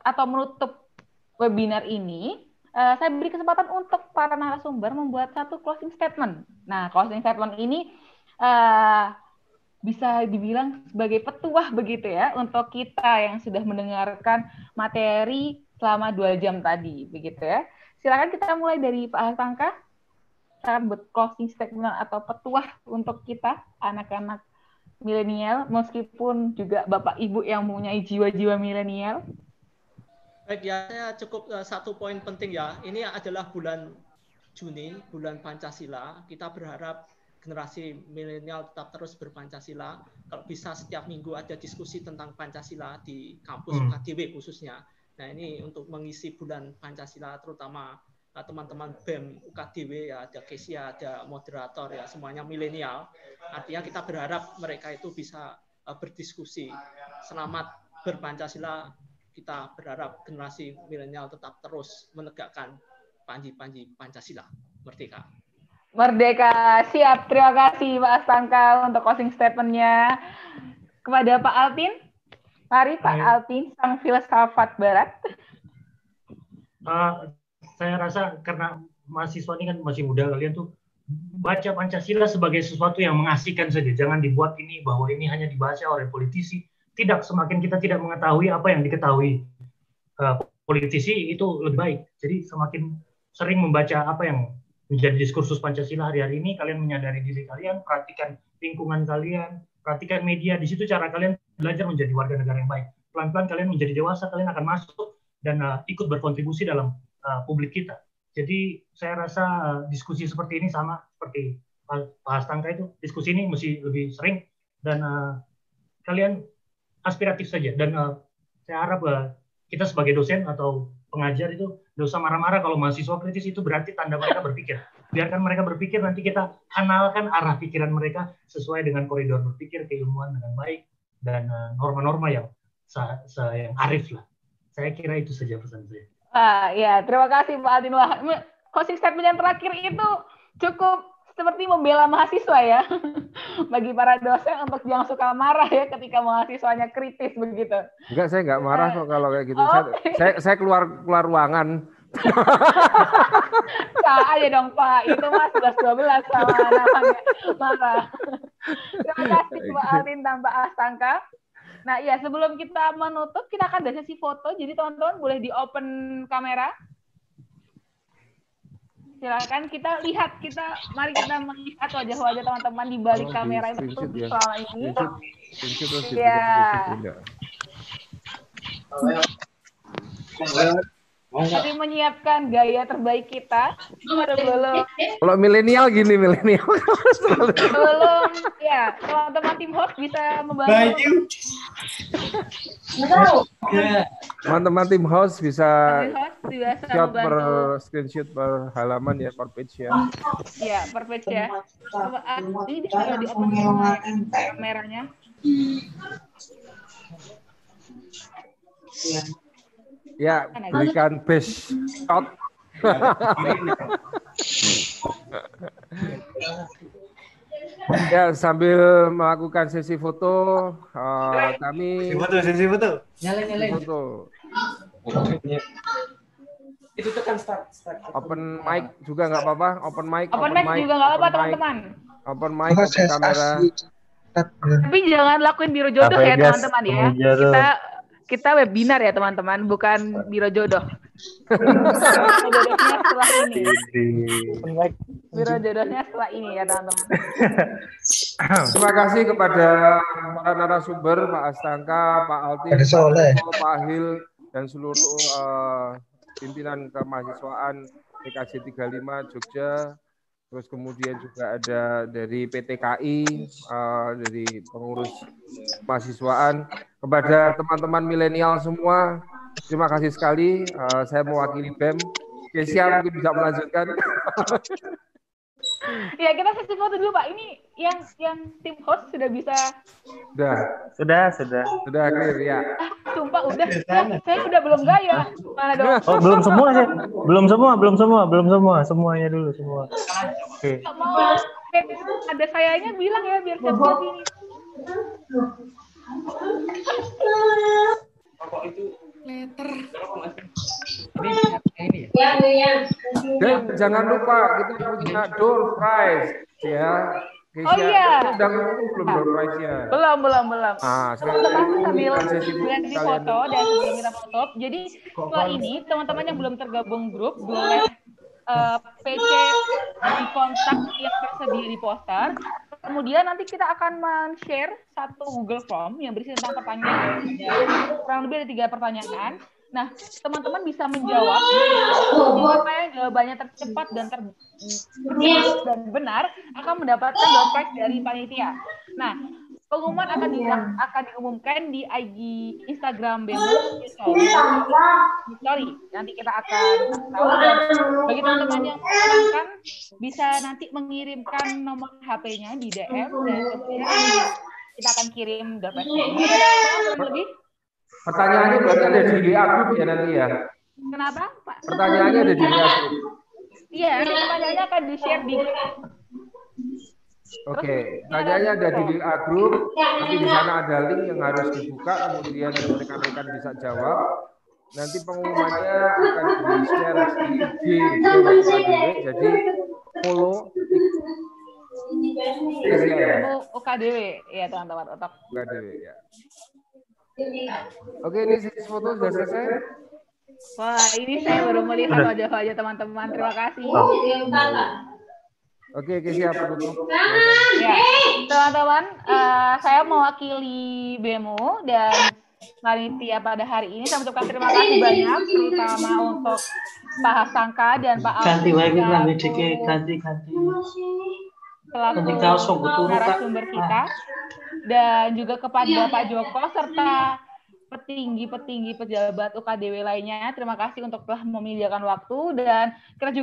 [SPEAKER 1] atau menutup webinar ini, saya beri kesempatan untuk para narasumber membuat satu closing statement. Nah, closing statement ini bisa dibilang sebagai petuah begitu ya untuk kita yang sudah mendengarkan materi selama 2 jam tadi, begitu ya. Silakan kita mulai dari Pak Astangka. Silakan buat closing statement atau petuah untuk kita anak-anak milenial, meskipun juga Bapak Ibu yang mempunyai jiwa-jiwa milenial.
[SPEAKER 4] Baik ya, saya cukup satu poin penting ya. Ini adalah bulan Juni, bulan Pancasila. Kita berharap generasi milenial tetap terus berpancasila. Kalau bisa setiap minggu ada diskusi tentang Pancasila di kampus UKDW khususnya. Nah ini untuk mengisi bulan Pancasila, terutama teman-teman BEM UKDW ya, ada Kesia, ada moderator ya, semuanya milenial. Artinya kita berharap mereka itu bisa berdiskusi. Selamat berpancasila, kita berharap generasi milenial tetap terus menegakkan panji-panji Pancasila. Merdeka.
[SPEAKER 1] Merdeka, siap. Terima kasih Pak Astangka untuk closing statement-nya. Kepada Pak Altin, mari Pak Altin, sang filsafat barat.
[SPEAKER 2] Saya rasa karena mahasiswa ini kan masih muda, kalian tuh baca Pancasila sebagai sesuatu yang mengasihkan saja. Jangan dibuat ini bahwa ini hanya dibaca oleh politisi. Tidak, semakin kita tidak mengetahui apa yang diketahui politisi itu lebih baik. Jadi semakin sering membaca apa yang menjadi diskursus Pancasila hari-hari ini, kalian menyadari diri kalian, perhatikan lingkungan kalian, perhatikan media. Di situ cara kalian belajar menjadi warga negara yang baik. Pelan-pelan kalian menjadi dewasa, kalian akan masuk dan ikut berkontribusi dalam publik kita. Jadi saya rasa diskusi seperti ini sama seperti Pak Astangka itu, diskusi ini mesti lebih sering dan kalian aspiratif saja. Dan saya harap kita sebagai dosen atau pengajar itu nggak usah marah-marah kalau mahasiswa kritis, itu berarti tanda mereka berpikir. Biarkan mereka berpikir, nanti kita kanalkan arah pikiran mereka sesuai dengan koridor berpikir keilmuan dengan baik dan norma-norma yang arif lah. Saya kira itu saja pesan saya.
[SPEAKER 1] Ya, terima kasih Pak Altin. Wah, closing statement yang terakhir itu cukup seperti membela mahasiswa ya. Bagi para dosen untuk jangan suka marah ya ketika mahasiswanya kritis begitu.
[SPEAKER 3] Enggak, saya enggak marah kok kalau kayak gitu. Saya keluar ruangan.
[SPEAKER 1] Sah aja dong Pak, itu Mas 11-12 sama namanya marah. Terima kasih Pak Altin dan Pak Astangka. Nah ya, sebelum kita menutup, kita akan ada sesi foto, jadi teman-teman boleh di open kamera. Silakan kita lihat, mari kita melihat wajah-wajah teman-teman di balik kamera yang tertutup selama ini. Jadi menyiapkan gaya terbaik kita sebelum.
[SPEAKER 3] Kalau milenial gini, milenial.
[SPEAKER 1] Sebelum ya, teman-teman tim host bisa membantu.
[SPEAKER 3] Teman-teman tim host bisa shot per screenshot per halaman ya, per page ya.
[SPEAKER 1] Iya, per page ya. Ini bisa di open kameranya.
[SPEAKER 3] Ya, berikan base shot. Ya, sambil melakukan sesi foto, kami
[SPEAKER 9] sesi foto.
[SPEAKER 3] Nyalain. Foto.
[SPEAKER 9] Itu tekan start.
[SPEAKER 3] Open mic juga nggak apa-apa. Open mic
[SPEAKER 1] juga nggak apa-apa teman-teman.
[SPEAKER 3] Open mic, open kamera.
[SPEAKER 1] Tapi jangan lakuin biro jodoh ya teman-teman ya. Kita webinar ya teman-teman, bukan biro jodoh. Jodohnya setelah ini. Biro jodohnya setelah ini ya teman-teman.
[SPEAKER 3] Terima kasih kepada para narasumber, Pak Astangka, Pak Altin, Pak Hil, dan seluruh pimpinan kemahasiswaan PKJ 35 Jogja. Terus kemudian juga ada dari PTKI, dari pengurus mahasiswaan. Kepada teman-teman milenial semua, terima kasih sekali. Saya mewakili BEM. Kesia mungkin bisa melanjutkan.
[SPEAKER 1] Ya, kita sesi foto dulu Pak. Ini yang tim host sudah bisa.
[SPEAKER 9] Sudah
[SPEAKER 3] clear ya.
[SPEAKER 1] Sumpah udah. Saya udah belum gaya. Mana dong?
[SPEAKER 9] Oh, belum semua sih. Belum semua. Semuanya dulu semua. Oke.
[SPEAKER 1] Mau ada sayanya bilang ya biar saya buat ini.
[SPEAKER 10] Letter.
[SPEAKER 3] Dan jangan lupa kita punya door prize ya.
[SPEAKER 1] Oh iya.
[SPEAKER 3] Udah belum door prize-nya?
[SPEAKER 1] Belum.
[SPEAKER 3] Teman-teman
[SPEAKER 1] sambil ganti foto dan sebelum kita tutup. Jadi setelah ini teman-teman yang belum tergabung grup boleh PC di kontak yang tersedia di poster. Kemudian nanti kita akan men-share satu Google Form yang berisi tentang pertanyaan. Kurang lebih ada 3 pertanyaan. Nah, teman-teman bisa menjawab siapa yang jawabannya tercepat dan benar akan mendapatkan door prize dari panitia. Nah, pengumuman akan diumumkan di IG Instagram BEM Story. Nanti kita akan tahu. Bagi teman-teman yang menyenangkan bisa nanti mengirimkan nomor HP-nya di DM dan kemudian kita akan kirim door prize. Lebih?
[SPEAKER 3] Pertanyaannya berarti ada di WA group ya nanti ya.
[SPEAKER 1] Kenapa, Pak?
[SPEAKER 3] Pertanyaannya ada di WA group.
[SPEAKER 1] Iya, pertanyaannya akan di-share di grup.
[SPEAKER 3] Oke, pertanyaannya ada di WA group. Nanti di sana ada link yang harus dibuka, kemudian rekan-rekan bisa jawab. Nanti pengumumannya akan di-share di IG UKDW. Jadi follow
[SPEAKER 1] UKDW ya teman-teman.
[SPEAKER 3] UKDW ya. Oke, ini sesi foto sudah selesai.
[SPEAKER 1] Wah, ini saya baru melihat wajah-wajah teman-teman. Terima kasih.
[SPEAKER 3] Oke, siap penutup.
[SPEAKER 1] Ya, teman-teman, saya mewakili BEMU dan panitia pada hari ini. Saya mengucapkan terima kasih banyak, terutama untuk Pak Hastangka dan Pak Alvin selaku narasumber kita, dan juga kepada Pak Joko serta petinggi-petinggi pejabat UKDW lainnya. Terima kasih untuk telah menyediakan waktu, dan kita juga